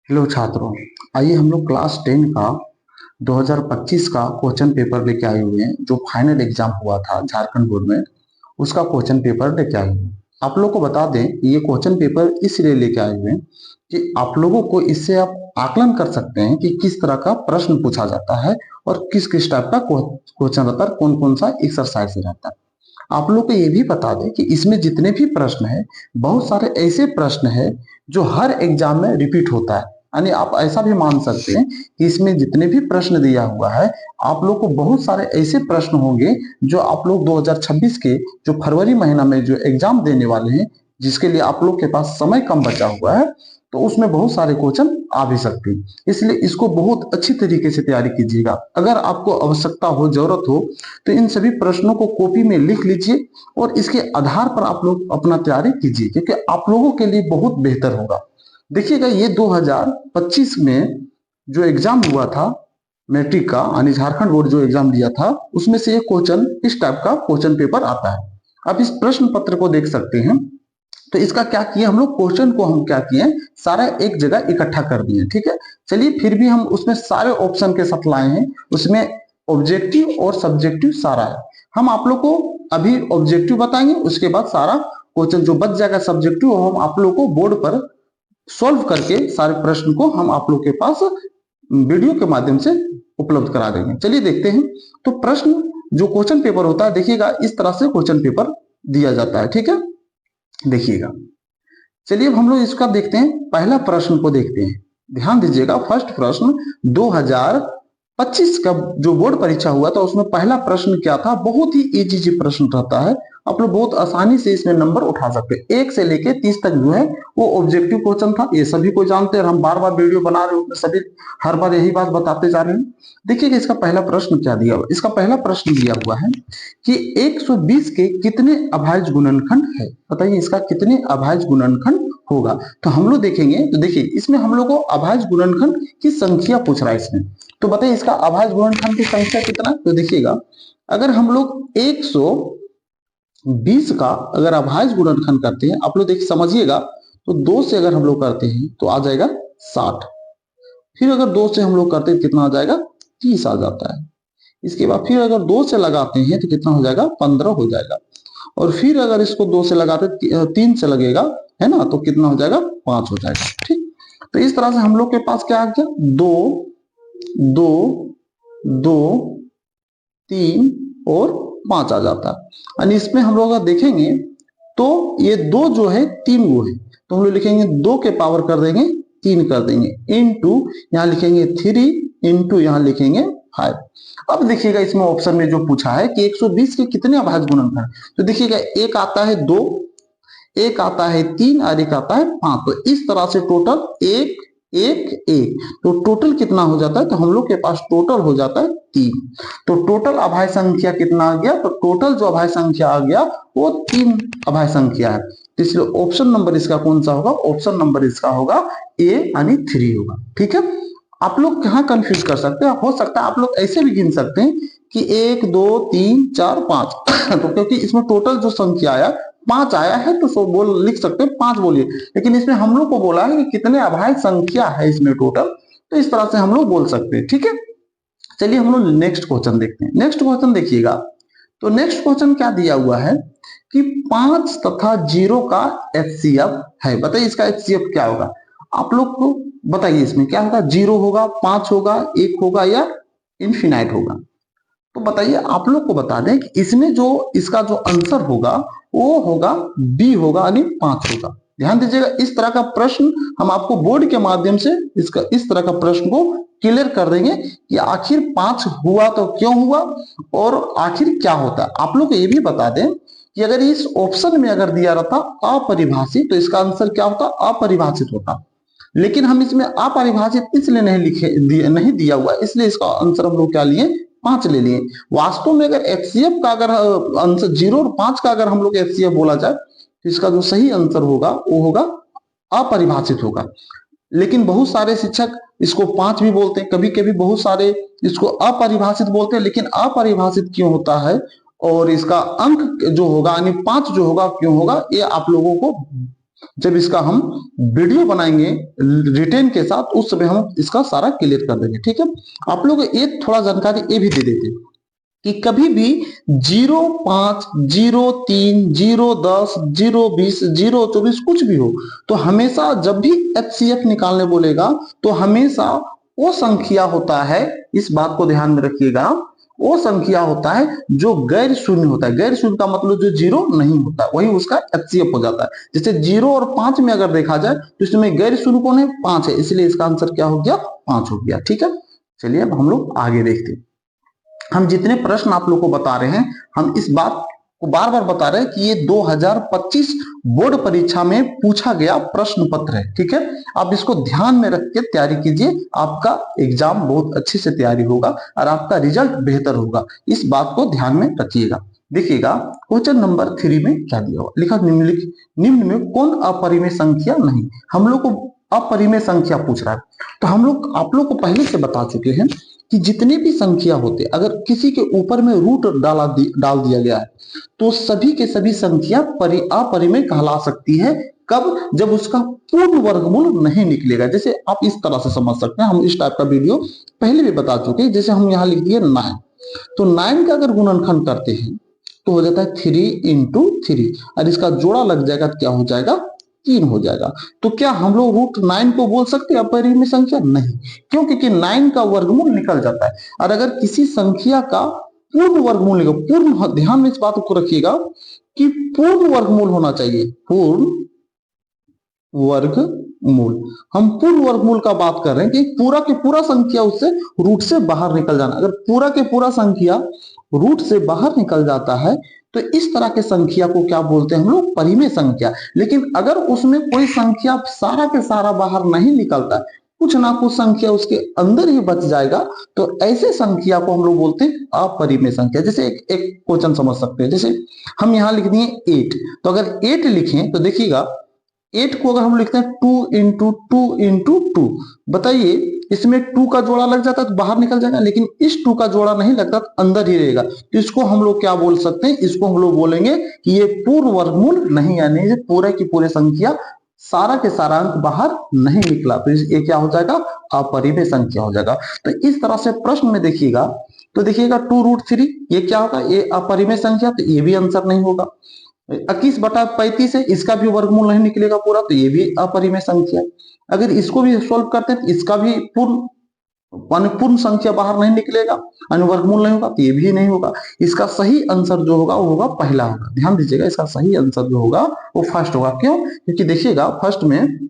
Hello छात्रों। आइए हम लोग क्लास 10 का 2025 का क्वेश्चन पेपर लेके आए हुए हैं। जो फाइनल एग्जाम हुआ था झारखंड बोर्ड में, उसका क्वेश्चन पेपर लेके आए हुए हैं। आप लोग को बता दें, ये क्वेश्चन पेपर इसलिए लेके आए हुए हैं कि आप लोगों को इससे आप आकलन कर सकते हैं कि किस तरह का प्रश्न पूछा जाता है और किस किस टाइप का क्वेश्चन रहता है, कौन कौन सा एक्सरसाइज रहता है। आप लोग को ये भी बता दें कि इसमें जितने भी प्रश्न है, बहुत सारे ऐसे प्रश्न है जो हर एग्जाम में रिपीट होता है। यानी आप ऐसा भी मान सकते हैं कि इसमें जितने भी प्रश्न दिया हुआ है, आप लोग को बहुत सारे ऐसे प्रश्न होंगे जो आप लोग 2026 के जो फरवरी महीना में जो एग्जाम देने वाले हैं, जिसके लिए आप लोग के पास समय कम बचा हुआ है, तो उसमें बहुत सारे क्वेश्चन आ भी सकते हैं। इसलिए इसको बहुत अच्छी तरीके से तैयारी कीजिएगा। अगर आपको आवश्यकता हो, जरूरत हो, तो इन सभी प्रश्नों को कॉपी में लिख लीजिए और इसके आधार पर आप लोग अपना तैयारी कीजिए, क्योंकि आप लोगों के लिए बहुत बेहतर होगा। देखिएगा, ये 2025 में जो एग्जाम हुआ था मैट्रिक का, यानी झारखंड बोर्ड जो एग्जाम दिया था, उसमें से एक क्वेश्चन इस टाइप का क्वेश्चन पेपर आता है। आप इस प्रश्न पत्र को देख सकते हैं। तो इसका क्या किया हम लोग, क्वेश्चन को हम क्या किए, सारा एक जगह इकट्ठा कर दिए। ठीक है, चलिए फिर भी हम उसमें सारे ऑप्शन के साथ लाए हैं। उसमें ऑब्जेक्टिव और सब्जेक्टिव सारा है। हम आप लोग को अभी ऑब्जेक्टिव बताएंगे, उसके बाद सारा क्वेश्चन जो बच जाएगा सब्जेक्टिव, हम आप लोग को बोर्ड पर सॉल्व करके सारे प्रश्न को हम आप लोग के पास वीडियो के माध्यम से उपलब्ध करा देंगे। चलिए देखते हैं। तो प्रश्न जो क्वेश्चन पेपर होता है, देखिएगा इस तरह से क्वेश्चन पेपर दिया जाता है। ठीक है, देखिएगा। चलिए अब हम लोग इसका देखते हैं, पहला प्रश्न को देखते हैं। ध्यान दीजिएगा, फर्स्ट प्रश्न 2025 का जो बोर्ड परीक्षा हुआ था, उसमें पहला प्रश्न क्या था, बहुत ही इजी प्रश्न रहता है। आप लोग बहुत आसानी से इसमें नंबर उठा सकते हैं। 1 से लेके 30 तक जो है वो ऑब्जेक्टिव क्वेश्चन था, ये सभी को जानते हैं। हम बार बार वीडियो बना रहे हैं, सभी हर बार यही बात बताते जा रहे हैं। देखिएगा इसका पहला प्रश्न क्या दिया हुआ। इसका पहला प्रश्न दिया हुआ है कि 120 के कितने अभाज्य गुणनखंड है। बताइए इसका कितने अभाज्य गुणनखंड होगा। तो हम लोग देखेंगे, तो देखिए इसमें हम लोग को अभाज्य गुणनखंड की संख्या पूछ रहा है इसमें। तो बताइए इसका अभाज्य गुणनखंड की संख्या कितना। तो देखिएगा, अगर हम लोग 120 का अगर अभाज्य गुणनखंड करते हैं, आप लोग देखिए समझिएगा, तो 2 से अगर हम लोग करते हैं तो आ जाएगा 60। फिर अगर 2 से हम लोग करते हैं कितना आ जाएगा, 30 आ जाता है। इसके बाद फिर अगर 2 से लगाते हैं तो कितना हो जाएगा, 15 हो जाएगा। और फिर अगर इसको 2 से लगाते 3 से लगेगा, है ना, तो कितना हो जाएगा, 5 हो जाएगा। ठीक, तो इस तरह से हम लोग के पास क्या आ गया, 2 2 2 3 और 5 आ जाता है। यानी इसमें हम लोग अगर देखेंगे तो ये 2 जो है 3 गो है, तो हम लोग लिखेंगे 2 के पावर कर देंगे 3 कर देंगे, इनटू यहाँ लिखेंगे 3, इनटू यहाँ लिखेंगे 5। अब देखिएगा इसमें ऑप्शन में जो पूछा है कि 120 के कितने अभाज्य गुणनखंड, तो देखिएगा एक आता है 2, एक आता है 3 और एक आता है 5। तो इस तरह से टोटल 1 1 1, तो टोटल कितना हो जाता है, तो हम लोग के पास टोटल हो जाता है 3। तो टोटल अभाज्य संख्या कितना आ गया, तो टोटल जो अभाज्य संख्या आ गया वो 3 अभाज्य संख्या है। तो इसलिए ऑप्शन नंबर इसका कौन सा होगा, ऑप्शन नंबर इसका होगा ए, यानी 3 होगा। ठीक है, आप लोग कहाँ कंफ्यूज कर सकते हैं, हो सकता है आप लोग ऐसे भी गिन सकते हैं कि 1 2 3 4 5 तो क्योंकि इसमें टोटल जो संख्या आया 5 आया है, तो सो बोल लिख सकते हैं 5 बोलिए। लेकिन इसमें हम लोग को बोला है कि कितने अभाज्य संख्या है इसमें टोटल, तो इस तरह से हम लोग बोल सकते हैं। ठीक है, चलिए हम लोग नेक्स्ट क्वेश्चन देखते हैं। नेक्स्ट क्वेश्चन देखिएगा, तो नेक्स्ट क्वेश्चन क्या दिया हुआ है कि 5 तथा 0 का एचसीएफ है। बताइए इसका एचसीएफ क्या होगा, आप लोग को बताइए इसमें क्या होगा, 0 होगा, 5 होगा, 1 होगा या इनफिनाइट होगा। तो बताइए, आप लोग को बता दें कि इसमें जो इसका जो आंसर होगा वो होगा बी होगा, यानी 5 होगा। ध्यान दीजिएगा, इस तरह का प्रश्न हम आपको बोर्ड के माध्यम से इसका इस तरह का प्रश्न को क्लियर कर देंगे कि आखिर 5 हुआ तो क्यों हुआ और आखिर क्या होता है। आप लोग को ये भी बता दें कि अगर इस ऑप्शन में अगर दिया रहता अपरिभाषित, तो इसका आंसर क्या होता, अपरिभाषित होता। लेकिन हम इसमें अपरिभाषित इसलिए नहीं दिया हुआ, इसलिए इसका आंसर हम लोग क्या लिए, 5 ले लिए। वास्तव में अगर एचसीएफ का अगर आंसर 0 और 5 का अगर हम लोग एचसीएफ बोला जाए, तो इसका जो सही आंसर होगा वो होगा अपरिभाषित होगा। लेकिन बहुत सारे शिक्षक इसको 5 भी बोलते हैं, कभी कभी बहुत सारे इसको अपरिभाषित बोलते हैं। लेकिन अपरिभाषित क्यों होता है और इसका अंक जो होगा यानी 5 जो होगा क्यों होगा, ये आप लोगों को जब इसका हम वीडियो बनाएंगे रिटेन के साथ, उस समय हम इसका सारा क्लियर कर देंगे। ठीक है, आप लोग को एक थोड़ा जानकारी ये भी दे देते हैं कि कभी भी 05, 03, 010, 020, 024 कुछ भी हो, तो हमेशा जब भी HCF निकालने बोलेगा तो हमेशा वो संख्या होता है, इस बात को ध्यान में रखिएगा, वो संख्या होता है जो गैर शून्य होता है। गैर शून्य का मतलब जो जीरो नहीं होता, वही उसका HCF हो जाता है। जैसे 0 और 5 में अगर देखा जाए तो इसमें गैर शून्य कौन है? 5 है, इसलिए इसका आंसर क्या हो गया? 5 हो गया। ठीक है, चलिए अब हम लोग आगे देखते हैं। हम जितने प्रश्न आप लोग को बता रहे हैं, हम इस बात को बार बार बता रहे हैं कि ये 2025 बोर्ड परीक्षा में पूछा गया प्रश्न पत्र है। ठीक है, आप इसको ध्यान में रख के तैयारी कीजिए, आपका एग्जाम बहुत अच्छे से तैयारी होगा और आपका रिजल्ट बेहतर होगा। इस बात को ध्यान में रखिएगा। देखिएगा क्वेश्चन नंबर 3 में क्या दिया हुआ, लिखा निम्न में कौन अपरिमेय संख्या नहीं। हम लोग को अपरिमेय संख्या पूछ रहा है, तो हम लोग आप लोग को पहले से बता चुके हैं कि जितने भी संख्या होते, अगर किसी के ऊपर में रूट डाल दिया गया है तो सभी के सभी संख्या अपरिमेय कहला सकती है। कब? जब उसका पूर्ण वर्गमूल नहीं निकलेगा। जैसे आप इस तरह से समझ सकते हैं, हम इस टाइप का वीडियो पहले भी बता चुके हैं। जैसे हम यहाँ लिख दिए 9, तो 9 का अगर गुणनखंड करते हैं तो हो जाता है 3 × 3, और इसका जोड़ा लग जाएगा तो क्या हो जाएगा? 3 हो जाएगा। तो क्या हम लोग √9 को बोल सकते हैं अपरिमेय संख्या? नहीं, क्यों? क्योंकि 9 का वर्गमूल निकल जाता है। और अगर किसी संख्या का पूर्ण वर्गमूल निकल, पूर्ण, ध्यान में इस बात को रखिएगा कि पूर्ण वर्गमूल होना चाहिए, पूर्ण वर्गमूल। हम पूर्ण वर्गमूल का बात कर रहे हैं कि पूरा के पूरा संख्या उससे रूट से बाहर निकल जाना। अगर पूरा के पूरा संख्या रूट से बाहर निकल जाता है तो इस तरह के संख्या को क्या बोलते हैं हम लोग? परिमेय संख्या। लेकिन अगर उसमें कोई संख्या सारा के सारा बाहर नहीं निकलता है, कुछ ना कुछ संख्या उसके अंदर ही बच जाएगा, तो ऐसे संख्या को हम लोग बोलते हैं अपरिमेय संख्या। जैसे एक क्वेश्चन समझ सकते हैं, जैसे हम यहाँ लिख दिए 8, तो अगर 8 लिखें तो देखिएगा 8 को अगर हम लिखते हैं 2 × 2 × 2, बताइए इसमें 2 का जोड़ा लग जाता है तो बाहर निकल जाएगा, लेकिन इस 2 का जोड़ा नहीं लगता तो अंदर ही रहेगा। तो इसको हम लोग क्या बोल सकते हैं? इसको हम लोग बोलेंगे कि ये पूर्ण वर्गमूल नहीं, यानी ये पूरे की पूरे संख्या सारा के सारा अंक बाहर नहीं निकला, तो ये क्या हो जाएगा? अपरिमेय संख्या हो जाएगा। तो इस तरह से प्रश्न में देखिएगा, तो देखिएगा 2√3 ये क्या होगा? ये अपरिमेय संख्या, तो ये भी आंसर नहीं होगा। 21/35 है, इसका भी वर्गमूल नहीं निकलेगा पूरा, तो ये भी अपरिमेय संख्या। अगर इसको भी सोल्व करते हैं तो इसका भी पूर्ण संख्या बाहर नहीं निकलेगा, वर्गमूल नहीं होगा, तो ये भी नहीं होगा। इसका सही आंसर जो होगा वो होगा पहला होगा। ध्यान दीजिएगा, इसका सही आंसर जो होगा वो फर्स्ट होगा। क्यों? क्योंकि देखिएगा फर्स्ट में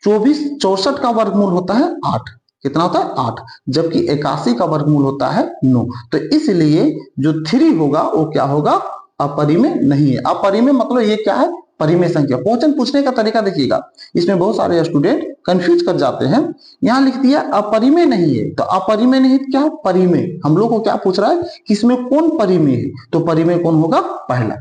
64 का वर्गमूल होता है 8, कितना होता है? 8, जबकि 81 का वर्गमूल होता है 9। तो इसलिए जो 3 होगा वो क्या होगा? अपरिमेय नहीं है। अपरिमेय मतलब ये क्या है? परिमेय संख्या। क्वेश्चन पूछने का तरीका देखिएगा, इसमें बहुत सारे स्टूडेंट कंफ्यूज कर जाते हैं। यहाँ लिख दिया अपरिमेय नहीं है, तो अपरिमेय नहीं क्या है? परिमेय। हम लोग को क्या पूछ रहा है कि इसमें कौन परिमेय है? तो परिमेय कौन होगा? पहला।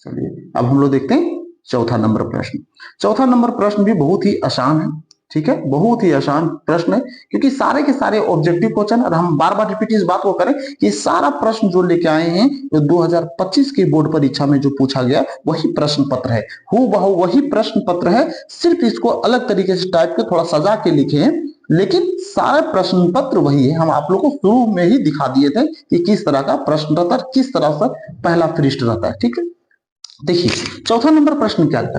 चलिए अब हम लोग देखते हैं चौथा नंबर प्रश्न। चौथा नंबर प्रश्न भी बहुत ही आसान है। ठीक है, बहुत ही आसान प्रश्न है, क्योंकि सारे के सारे ऑब्जेक्टिव क्वेश्चन, और हम बार बार रिपीट इस बात को करें कि सारा प्रश्न जो लेके आए हैं जो 2025 के बोर्ड परीक्षा में जो पूछा गया वही प्रश्न पत्र है, हूबहू वही प्रश्न पत्र है। सिर्फ इसको अलग तरीके से टाइप के थोड़ा सजा के लिखे हैं, लेकिन सारा प्रश्न पत्र वही है। हम आप लोग को शुरू में ही दिखा दिए थे कि किस तरह का प्रश्न रहता है, किस तरह से पहला पृष्ठ रहता है। ठीक है, देखिए चौथा नंबर प्रश्न क्या था?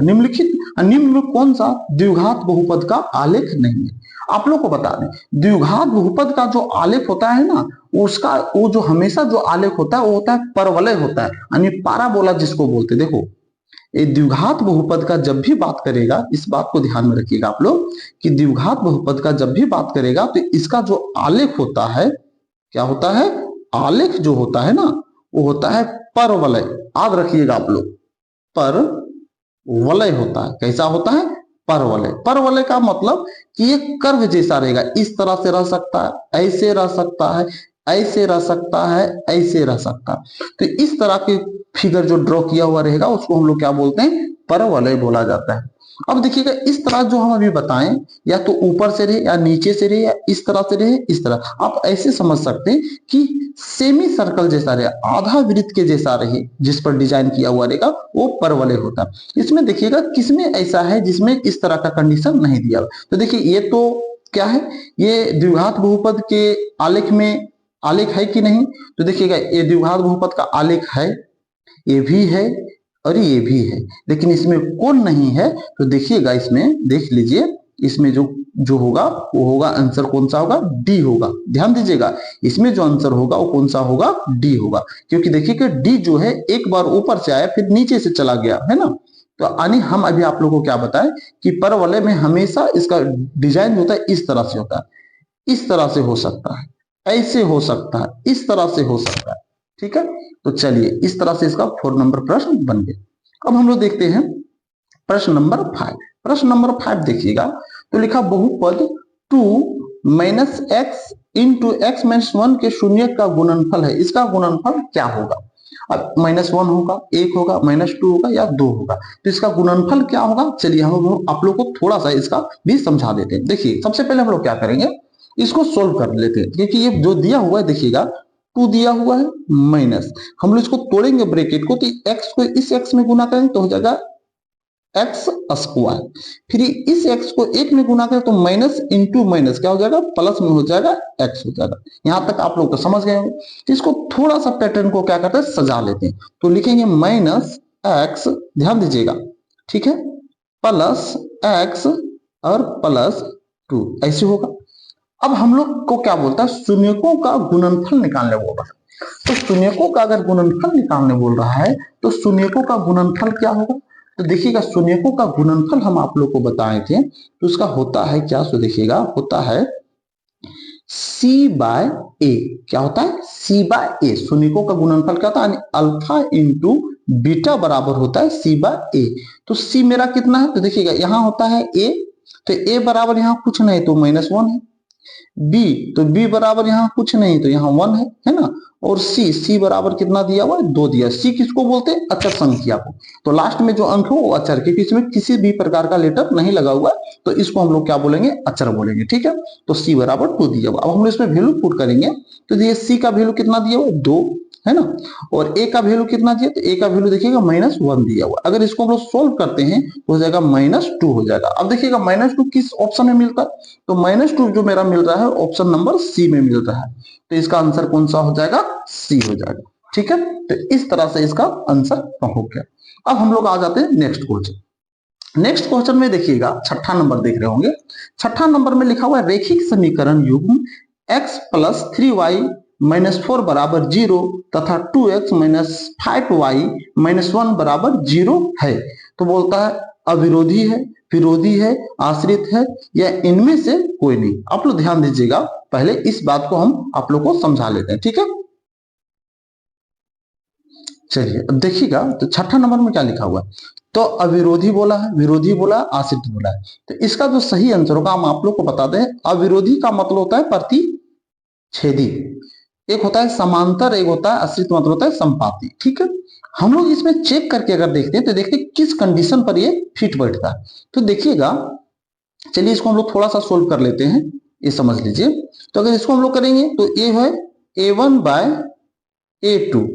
निम्न में कौन सा द्विघात बहुपद का आलेख नहीं है? आप लोग को बता दें, द्विघात बहुपद का जो आलेख होता है ना, उसका वो जो हमेशा जो आलेख होता है वो होता है परवलय होता है, यानी पाराबोला जिसको बोलते। देखो ये द्विघात बहुपद का जब भी बात करेगा, इस बात को ध्यान में रखिएगा आप लोग कि द्विघात बहुपद का जब भी बात करेगा तो इसका जो आलेख होता है, क्या होता है? आलेख जो होता है ना वो होता है परवलय। याद रखिएगा आप लोग, परवलय होता है। कैसा होता है? परवलय। परवलय का मतलब कि ये कर्व जैसा रहेगा, इस तरह से रह सकता है, ऐसे रह सकता है, ऐसे रह सकता है, ऐसे रह सकता है। तो इस तरह के फिगर जो ड्रॉ किया हुआ रहेगा उसको हम लोग क्या बोलते हैं? परवलय बोला जाता है। अब देखिएगा इस तरह जो हम अभी बताएं, या तो ऊपर से रहे या नीचे से रहे या इस तरह से रहे, इस तरह आप ऐसे समझ सकते हैं कि सेमी सर्कल जैसा रहे, आधा वृत्त के जैसा रहे, जिस पर डिजाइन किया हुआ रहेगा वो परवलय होता है। इसमें देखिएगा किसमें ऐसा है जिसमें इस तरह का कंडीशन नहीं दिया हुआ। तो देखिए ये तो क्या है, ये द्विघात बहुपद के आलेख में आलेख है कि नहीं, तो देखिएगा ये द्विघात बहुपद का आलेख है, ये भी है और ये भी है, लेकिन इसमें कोण नहीं है। तो देखिएगा इसमें देख लीजिए, इसमें जो जो होगा वो होगा आंसर कौन सा होगा, डी होगा। ध्यान दीजिएगा इसमें जो आंसर होगा वो कौन सा होगा, डी होगा, क्योंकि देखिए डी जो है एक बार ऊपर से आया फिर नीचे से चला गया है ना। तो यानी हम अभी आप लोगों को क्या बताएं कि परवलय में हमेशा इसका डिजाइन होता है इस तरह से होता है, इस तरह से हो सकता है, ऐसे हो सकता है, इस तरह से हो सकता है। ठीक है, तो चलिए इस तरह से इसका 4 नंबर प्रश्न बन गया। अब हम लोग देखते हैं प्रश्न नंबर 5। प्रश्न नंबर 5 देखिएगा, तो लिखा बहुपद 2 minus x into x minus 1 के शून्य का गुणनफल है, इसका गुणनफल क्या होगा। अब -1 होगा, 1 होगा, -2 होगा या 2 होगा, तो इसका गुणनफल क्या होगा। चलिए हम आप लोग को थोड़ा सा इसका भी समझा देते हैं। देखिए सबसे पहले हम लोग क्या करेंगे, इसको सोल्व कर लेते हैं, क्योंकि ये जो दिया हुआ है देखिएगा 2 दिया हुआ है माइनस, हम लोग इसको तोड़ेंगे ब्रैकेट को, तो x को इस x में गुना करेंगे तो हो जाएगा एक्स स्क्वायर, फिर इस x को 1 में गुना करें तो माइनस इंटू माइनस क्या हो जाएगा, प्लस में हो जाएगा x हो जाएगा। यहां तक आप लोग तो समझ गए होंगे। तो इसको थोड़ा सा पैटर्न को क्या करते हैं, सजा लेते हैं। तो लिखेंगे माइनस एक्स, ध्यान दीजिएगा, ठीक है, प्लस एक्स और प्लस 2 ऐसे होगा। अब हम लोग को क्या बोलता है, शून्यकों का गुणनफल निकालने बोल रहा है। तो शून्यकों का अगर गुणनफल निकालने बोल रहा है तो शून्यकों का गुणनफल क्या होगा। तो देखिएगा शून्यकों का गुणनफल हम आप लोग को बताए थे, तो उसका होता है क्या, सो देखिएगा होता है c बाय ए। क्या होता है, c बाय ए। शून्यकों का गुणनफल क्या होता है, अल्फा इंटू बीटा बराबर होता है c बाय ए। तो c मेरा कितना है, तो देखिएगा यहाँ होता है a, तो a बराबर यहाँ कुछ नहीं तो -1 है, b तो b बराबर यहाँ कुछ नहीं तो यहाँ 1 है ना, और c बराबर कितना दिया हुआ है, 2 दिया। c किसको बोलते हैं, अचर संख्या को। तो लास्ट में जो अंक हो वो अचर, क्योंकि इसमें किसी भी प्रकार का लेटर नहीं लगा हुआ है, तो इसको हम लोग क्या बोलेंगे, अचर बोलेंगे। ठीक है, तो c बराबर 2 दिया हुआ। अब हम लोग इसमें वैल्यू पुट करेंगे, तो ये c का वैल्यू कितना दिया हुआ है, 2 है ना, और a का वैल्यू कितना दिया, तो a का वैल्यू देखिएगा -1 दिया हुआ। अगर इसको हम लोग सोल्व करते हैं तो हो जाएगा -2 हो जाएगा। अब देखिएगा -2 किस ऑप्शन में मिलता है, तो -2 जो मेरा मिल रहा है ऑप्शन नंबर सी में मिल रहा है, तो इसका आंसर कौन सा हो जाएगा, सी हो जाएगा। ठीक है, तो इस तरह से इसका आंसर हो गया। अब हम लोग आ जाते हैं नेक्स्ट क्वेश्चन। नेक्स्ट क्वेश्चन में देखिएगा 6ठा नंबर देख रहे होंगे। 6ठा नंबर में लिखा हुआ है रेखिक समीकरण युग्म x प्लस 3y माइनस 4 बराबर 0 तथा 2x माइनस 5y माइनस 1 बराबर 0 है। तो बोलता है अविरोधी है, विरोधी है, आश्रित है या इनमें से कोई नहीं। आप लोग ध्यान दीजिएगा, पहले इस बात को हम आप लोग को समझा लेते हैं। ठीक है, चलिए अब देखिएगा, तो 6ठा नंबर में क्या लिखा हुआ है, तो अविरोधी बोला है, विरोधी बोला है, आश्रित बोला है। तो इसका जो सही आंसर होगा हम आप लोग को बता दें। अविरोधी का मतलब होता है प्रतिच्छेदी, एक होता है समांतर, एक होता है आश्रित, मतलब होता है संपाती। ठीक है, हम लोग इसमें चेक करके अगर देखते हैं तो देखते हैं किस कंडीशन पर ये फिट बैठता है। तो देखिएगा, चलिए इसको हम लोग थोड़ा सा सोल्व कर लेते हैं, ये समझ लीजिए। तो अगर इसको हम लोग करेंगे तो ये है a1 बाय a2,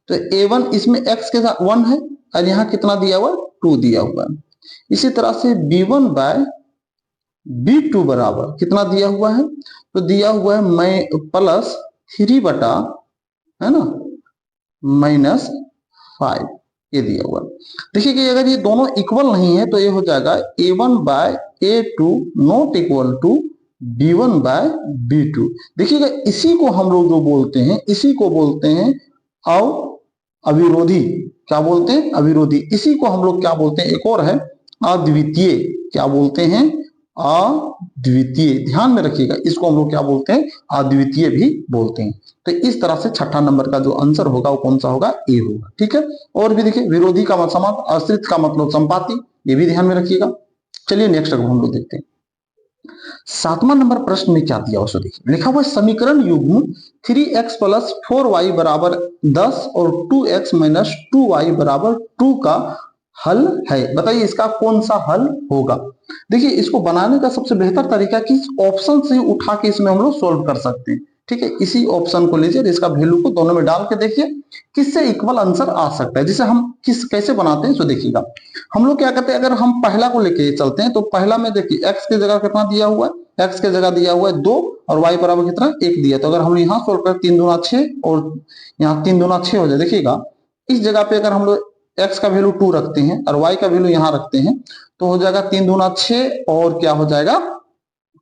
तो a1 इसमें x के साथ 1 है और यहाँ कितना दिया हुआ है, 2 दिया हुआ है। इसी तरह से b1 बाय b2 बराबर कितना दिया हुआ है, तो दिया हुआ है मैं प्लस 3 बटा है ना -5, ये दिया हुआ। देखिए कि अगर ये दोनों इक्वल नहीं है तो ये हो जाएगा a1 by a2 not equal to b1 by b2। देखिएगा इसी को हम लोग जो बोलते हैं, इसी को बोलते हैं अविरोधी। क्या बोलते हैं, अविरोधी। इसी को हम लोग क्या बोलते हैं, एक और है अद्वितीय। क्या बोलते हैं, अद्वितीय। ध्यान में रखिएगा, इसको हम लोग क्या बोलते हैं, अद्वितीय भी बोलते हैं। तो इस तरह से 6ठा नंबर का जो आंसर होगा वो कौन सा होगा, ए होगा। ठीक है, और भी देखिए विरोधी का मतलब समांतर, आश्रित का मतलब संपाती, ये भी ध्यान में रखिएगा। चलिए नेक्स्ट हम लोग देखते हैं। 7वां नंबर प्रश्न में क्या दिया उसको देखिए, लिखा हुआ समीकरण युग्म 3x प्लस 4y बराबर 10 और 2x माइनस 2y बराबर 2 का हल है। बताइए इसका कौन सा हल होगा। देखिए इसको बनाने का सबसे बेहतर तरीका कि इस ऑप्शन से उठा के इसमें हम लोग सोल्व कर सकते हैं। ठीक है, इसी ऑप्शन को लीजिए, इसका वैल्यू को दोनों में डाल के देखिए किससे इक्वल आंसर आ सकता है। जिसे हम कैसे बनाते हैं तो देखिएगा, हम लोग क्या करते हैं, अगर हम पहला को लेके चलते हैं तो पहला में देखिए एक्स की जगह कितना दिया हुआ है, एक्स की जगह दिया हुआ है 2 और वाई बराबर कितना 1 दिया। तो अगर हम यहाँ सोल्व करें 3 दूना 6 और यहाँ 3 दूना 6 हो जाए। देखिएगा इस जगह पे अगर हम लोग एक्स का वैल्यू 2 रखते हैं और वाई का वैल्यू यहाँ रखते हैं तो हो जाएगा 3 दूना 6 और क्या हो जाएगा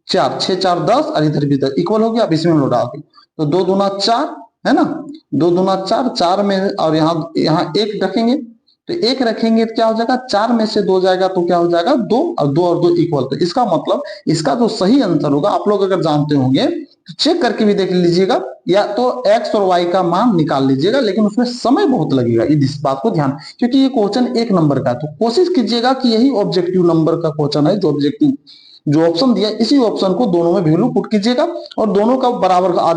4, 6 4 10 और इधर भी 10 इक्वल हो गया। अब इसमें हम लोग डाल दें तो 2 दूना 4 है ना, 2 दूना 4, 4 में और यहाँ यहाँ 1 रखेंगे तो 1 रखेंगे तो क्या हो जाएगा 4 में से 2 जाएगा तो क्या हो जाएगा 2 और 2 और 2 इक्वल। तो इसका मतलब इसका जो सही आंसर होगा, आप लोग अगर जानते होंगे तो चेक करके भी देख लीजिएगा, या तो x और y का मान निकाल लीजिएगा, लेकिन उसमें समय बहुत लगेगा, इस बात को ध्यान, क्योंकि ये क्वेश्चन 1 नंबर का है। तो कोशिश कीजिएगा कि यही ऑब्जेक्टिव नंबर का क्वेश्चन है, जो ऑब्जेक्टिव जो ऑप्शन दिया इसी ऑप्शन को दोनों में वैल्यू पुट कीजिएगा और दोनों का बराबर का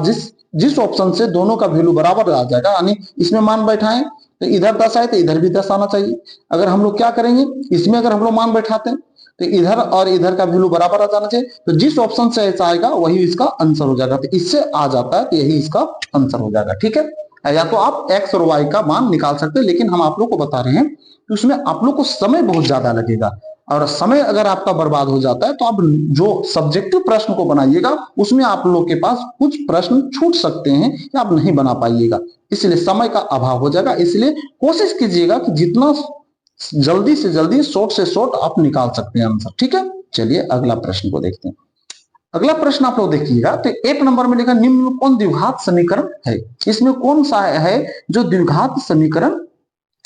जिस ऑप्शन से दोनों का वैल्यू बराबर आ जाएगा, यानी इसमें मान बैठाएं तो इधर 10 आए तो इधर भी 10 आना चाहिए। अगर हम लोग क्या करेंगे, इसमें अगर हम लोग मान बैठाते हैं तो इधर और इधर का वैल्यू बराबर आ जाना चाहिए। तो जिस ऑप्शन से ऐसा आएगा वही इसका आंसर हो जाएगा। तो इससे आ जाता है तो यही इसका आंसर हो जाएगा। ठीक है, या तो आप एक्स और वाई का मान निकाल सकते हैं, लेकिन हम आप लोग को बता रहे हैं कि उसमें आप लोग को समय बहुत ज्यादा लगेगा और समय अगर आपका बर्बाद हो जाता है तो आप जो सब्जेक्टिव प्रश्न को बनाइएगा उसमें आप लोग के पास कुछ प्रश्न छूट सकते हैं या आप नहीं बना पाइएगा, इसलिए समय का अभाव हो जाएगा। इसलिए कोशिश कीजिएगा कि जितना जल्दी से जल्दी शॉर्ट से शॉर्ट आप निकाल सकते हैं आंसर। ठीक है, चलिए अगला प्रश्न को देखते हैं। अगला प्रश्न आप लोग देखिएगा तो 1 नंबर में लिखा निम्न में कौन द्विघात समीकरण है। इसमें कौन सा है जो द्विघात समीकरण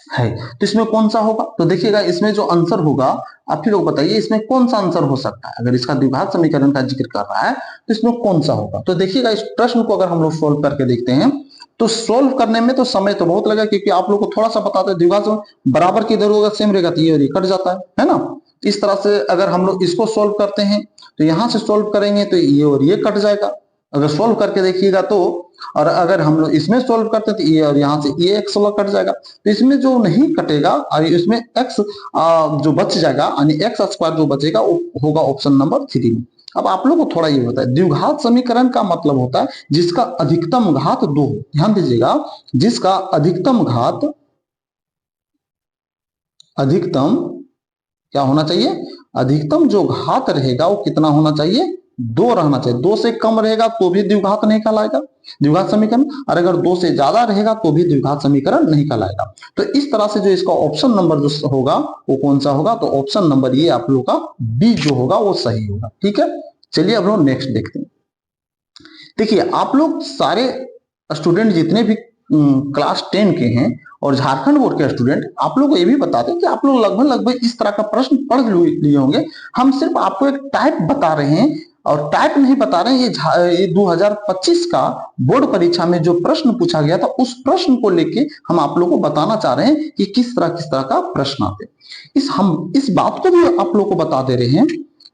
है, तो इसमें कौन सा होगा। तो देखिएगा इसमें जो आंसर होगा आप ही लोग बताइए इसमें कौन सा आंसर हो सकता है। अगर इसका द्विघात समीकरण का जिक्र कर रहा है तो इसमें कौन सा होगा। तो देखिएगा इस प्रश्न को अगर हम लोग सोल्व करके देखते हैं तो सोल्व करने में तो समय तो बहुत लगेगा, क्योंकि आप लोग को थोड़ा सा बताते हैं द्विघात बराबर की इधर होगा सेम रहेगा तो ये और ये कट जाता है ना। इस तरह से अगर हम लोग इसको सोल्व करते हैं तो यहां से सोल्व करेंगे तो ये और ये कट जाएगा, अगर सोल्व करके देखिएगा तो। और अगर हम लोग इसमें सोल्व करते हैं तो ये और यहाँ से ये एक्स वाला कट जाएगा, तो इसमें जो नहीं कटेगा और इसमें एक्स जो बच जाएगा यानी एक्स स्क्वायर जो बचेगा वो होगा ऑप्शन नंबर 3 में। अब आप लोग को थोड़ा ये होता है द्विघात समीकरण का मतलब होता है जिसका अधिकतम घात 2 हो। ध्यान दीजिएगा, जिसका अधिकतम क्या होना चाहिए, अधिकतम जो घात रहेगा वो कितना होना चाहिए 2 रहना चाहिए। 2 से कम रहेगा तो भी द्विघात नहीं कहलाएगा द्विघात समीकरण, और अगर 2 से ज्यादा रहेगा तो भी द्विघात समीकरण नहीं कहलाएगा। तो इस तरह से जो इसका ऑप्शन नंबर जो होगा वो कौन सा होगा, तो ऑप्शन नंबर ये आप लोग का बी जो होगा वो सही होगा। ठीक है, चलिए अब लोग नेक्स्ट देखते हैं। देखिए आप लोग सारे स्टूडेंट जितने भी क्लास 10 के हैं और झारखंड बोर्ड के स्टूडेंट, आप लोग को ये भी बता दें कि आप लोग लगभग इस तरह का प्रश्न पढ़ लिए होंगे। हम सिर्फ आपको एक टाइप बता रहे हैं और टाइप नहीं बता रहे हैं। ये 2025 का बोर्ड परीक्षा में जो प्रश्न पूछा गया था उस प्रश्न को लेके हम आप लोग को बताना चाह रहे हैं कि किस तरह का प्रश्न आते। हम इस बात को भी आप लोग को बता दे रहे हैं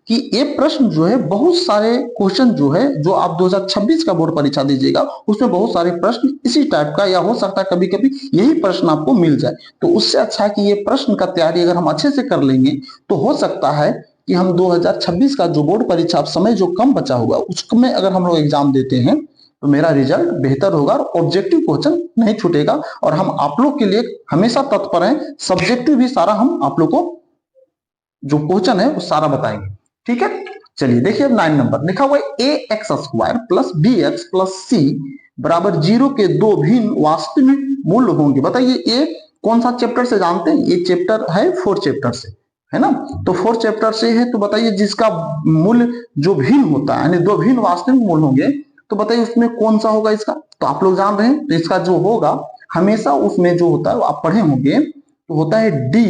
कि ये प्रश्न जो है बहुत सारे क्वेश्चन जो है जो आप 2026 का बोर्ड परीक्षा दीजिएगा उसमें बहुत सारे प्रश्न इसी टाइप का, या हो सकता है कभी कभी यही प्रश्न आपको मिल जाए। तो उससे अच्छा है कि ये प्रश्न का तैयारी अगर हम अच्छे से कर लेंगे तो हो सकता है कि हम 2026 का जो बोर्ड परीक्षा समय जो कम बचा होगा उसमें अगर हम लोग एग्जाम देते हैं तो मेरा रिजल्ट बेहतर होगा और ऑब्जेक्टिव क्वेश्चन नहीं छूटेगा। और हम आप लोग के लिए हमेशा तत्पर हैं, सब्जेक्टिव भी सारा हम आप लोग को जो क्वेश्चन है वो सारा बताएंगे। ठीक है, चलिए देखिए 9 नंबर लिखा हुआ है a x square plus b x plus c बराबर 0 के 2 भिन्न वास्तविक मूल्य होंगे। बताइए ये कौन सा चैप्टर से जानते हैं, ये चैप्टर है 4 चैप्टर से, है ना। तो 4 चैप्टर से है, तो बताइए जिसका मूल्य जो भिन्न होता है यानी 2 भिन्न वास्तविक मूल्य होंगे, तो बताइए उसमें कौन सा होगा इसका। तो आप लोग जान रहे हैं तो इसका जो होगा हमेशा उसमें जो होता है वो आप पढ़े होंगे तो होता है डी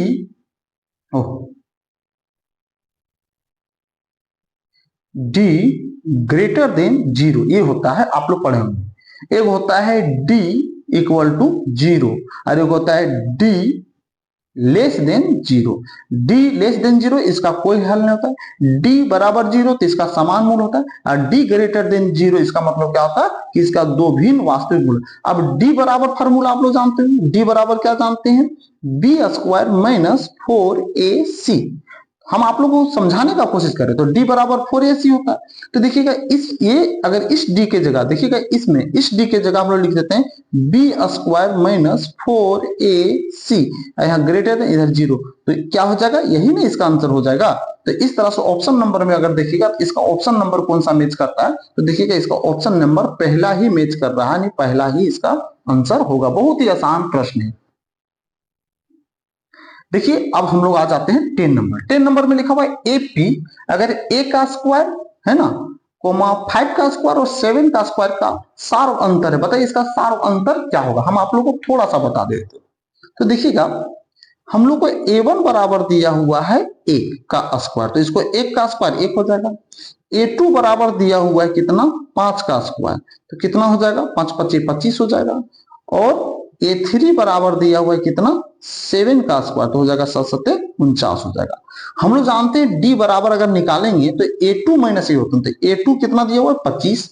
ग्रेटर देन 0, ये होता है आप लोग पढ़े होंगे। एक होता है डी इक्वल टू 0 और एक होता है D less than zero. D less than zero, इसका कोई हल नहीं होता है। डी बराबर जीरो तो इसका समान मूल होता है, और डी ग्रेटर देन जीरो इसका मतलब क्या होता है कि इसका दो भिन्न वास्तविक मूल। अब डी बराबर फॉर्मूला आप लोग जानते हैं, डी बराबर क्या जानते हैं, बी स्क्वायर माइनस 4ac। हम आप लोगों को समझाने का कोशिश करें तो d बराबर 4ac होता है। तो देखिएगा इस ये अगर इस d के जगह देखिएगा इसमें इस d के जगह हम लोग लिख देते हैं बी स्क्वायर माइनस 4ac, यहाँ ग्रेटर है इधर जीरो, तो क्या हो जाएगा, यही ना इसका आंसर हो जाएगा। तो इस तरह से ऑप्शन नंबर में अगर देखिएगा तो इसका ऑप्शन नंबर कौन सा मैच करता है, तो देखिएगा इसका ऑप्शन नंबर पहला ही मैच कर रहा है, पहला ही इसका आंसर होगा। बहुत ही आसान प्रश्न है। देखिए अब हम लोग आ जाते हैं 10 नंबर। 10 नंबर में लिखा हुआ है एपी, अगर ए का स्क्वायर है ना, कोमा 5 का स्क्वायर और 7 का स्क्वायर का सार अंतर है, बताइए इसका सार अंतर क्या होगा। हम आप लोग को थोड़ा सा बता देते हैं। तो देखिएगा हम लोग को a1 बराबर दिया हुआ है 1 का स्क्वायर, तो इसको 1 का स्क्वायर 1 हो जाएगा। a2 बराबर दिया हुआ है कितना, 5 का स्क्वायर, तो कितना हो जाएगा, 5 25 25 हो जाएगा। और a3 बराबर दिया हुआ है कितना, 7 का स्क्वायर, तो हो जाएगा 7 7 49 हो जाएगा। हम लोग जानते हैं d बराबर अगर निकालेंगे तो a2 माइनस ए होता है, तो a2 कितना दिया हुआ है 25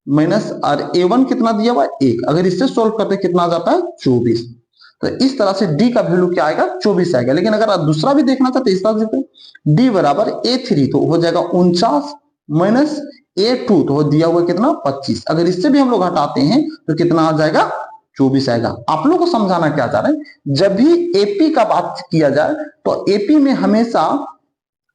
माइनस, और a1 कितना दिया हुआ है 1, अगर इससे सोल्व करते कितना आ जाता है 24। तो इस तरह से d का वैल्यू क्या आएगा, 24 आएगा। लेकिन अगर आप दूसरा भी देखना चाहते इस तरह से d बराबर a3 तो हो जाएगा 49 माइनस a2 तो हो दिया हुआ कितना 25, अगर इससे भी हम लोग हटाते हैं तो कितना आ जाएगा 24 आएगा। आप लोगों को समझाना क्या चाह रहे हैं, जब भी एपी का बात किया जाए तो एपी में हमेशा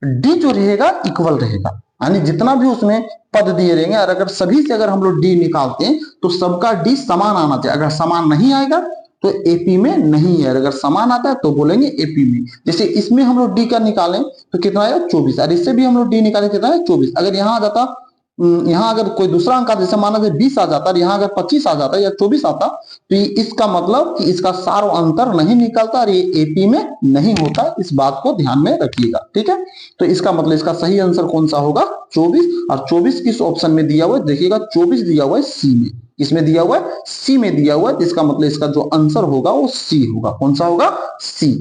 डी जो रहेगा इक्वल रहेगा, यानी जितना भी उसमें पद दिए रहेंगे, और अगर सभी से अगर हम लोग डी निकालते हैं तो सबका डी समान आना चाहिए। अगर समान नहीं आएगा तो एपी में नहीं है, अगर समान आता है तो बोलेंगे एपी में। जैसे इसमें हम लोग डी का निकालें तो कितना आएगा 24, और इससे भी हम लोग डी निकालें कितना है 24। अगर यहाँ आ जाता, यहाँ अगर कोई दूसरा अंक आता, जैसे माना जाए 20 आ जाता और यहाँ अगर 25 आ जाता या 24 आता, तो इसका मतलब कि इसका सार अंतर नहीं निकलता और ये एपी में नहीं होता। इस बात को ध्यान में रखिएगा, ठीक है। तो इसका मतलब इसका सही आंसर कौन सा होगा 24, और 24 किस ऑप्शन में दिया हुआ है, देखिएगा 24 दिया हुआ है सी में। किसमें दिया हुआ है, सी में दिया हुआ है। इसका मतलब इसका जो आंसर होगा वो सी होगा। कौन सा होगा, सी,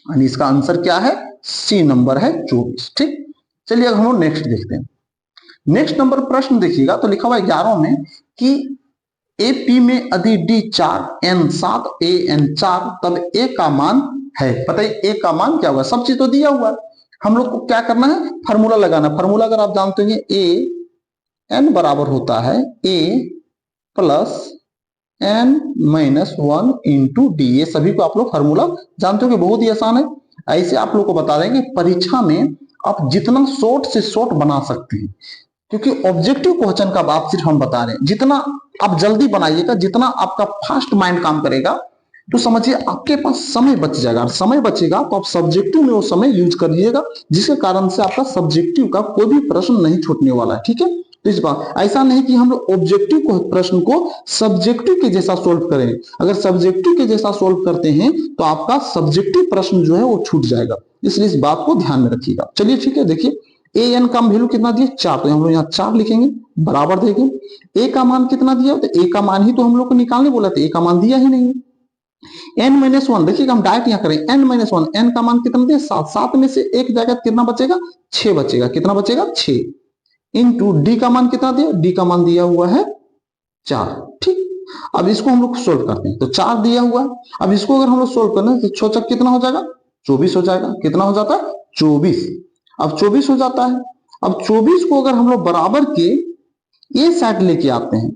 यानी इसका आंसर क्या है, सी नंबर है 24। ठीक, चलिए अब हम लोग नेक्स्ट देखते हैं। नेक्स्ट नंबर प्रश्न देखिएगा तो लिखा हुआ है 11 में कि एपी में यदि डी 4 एन 7 ए एन 4 तब ए का मान है। पता है ए का मान क्या होगा, सब चीज तो दिया हुआ है, हम लोग को क्या करना है, फार्मूला लगाना। फार्मूला अगर आप जानते हैं ए एन बराबर होता है a plus n minus 1 into d. ये सभी को आप लोग फार्मूला जानते हो कि बहुत ही आसान है। ऐसे आप लोग को बता देंगे परीक्षा में आप जितना शॉर्ट से शॉर्ट बना सकते हैं, क्योंकि ऑब्जेक्टिव क्वेश्चन का बात सिर्फ हम बता रहे हैं। जितना आप जल्दी बनाइएगा, जितना आपका फास्ट माइंड काम करेगा, तो समझिए आपके पास समय बच जाएगा। समय बचेगा तो आप सब्जेक्टिव में वो समय यूज करिएगा, जिसके कारण से आपका सब्जेक्टिव का कोई भी प्रश्न नहीं छूटने वाला है। ठीक है, तो इस बात ऐसा नहीं कि हम लोग ऑब्जेक्टिव को प्रश्न को सब्जेक्टिव के जैसा सोल्व करें। अगर सब्जेक्टिव के जैसा सोल्व करते हैं तो आपका सब्जेक्टिव प्रश्न जो है वो छूट जाएगा, इसलिए इस बात को ध्यान में रखिएगा। चलिए ठीक है, देखिए ए एन का वैल्यू कितना दिया 4, तो हम लोग यहाँ 4 लिखेंगे बराबर देंगे। ए का मान कितना दिया, तो ए का मान ही तो हम लोग को निकालने बोला था, ए का मान दिया ही नहीं। एन माइनस 1 देखिएगा, हम डायरेक्ट यहाँ करें एन माइनस 1, एन का मान कितना दिया 7, 7 में से एक जाएगा कितना बचेगा 6 बचेगा, कितना बचेगा 6 इंटू डी का मान कितना दिया, डी का मान दिया हुआ है 4। ठीक, अब इसको हम लोग सोल्व करते हैं तो 4 दिया हुआ है। अब इसको अगर हम लोग सोल्व करना है तो 6 चक कितना हो जाएगा 24 हो जाएगा, कितना हो जाता है 24। अब 24 हो जाता है। अब 24 को अगर हम लोग बराबर के ए साइड लेके आते हैं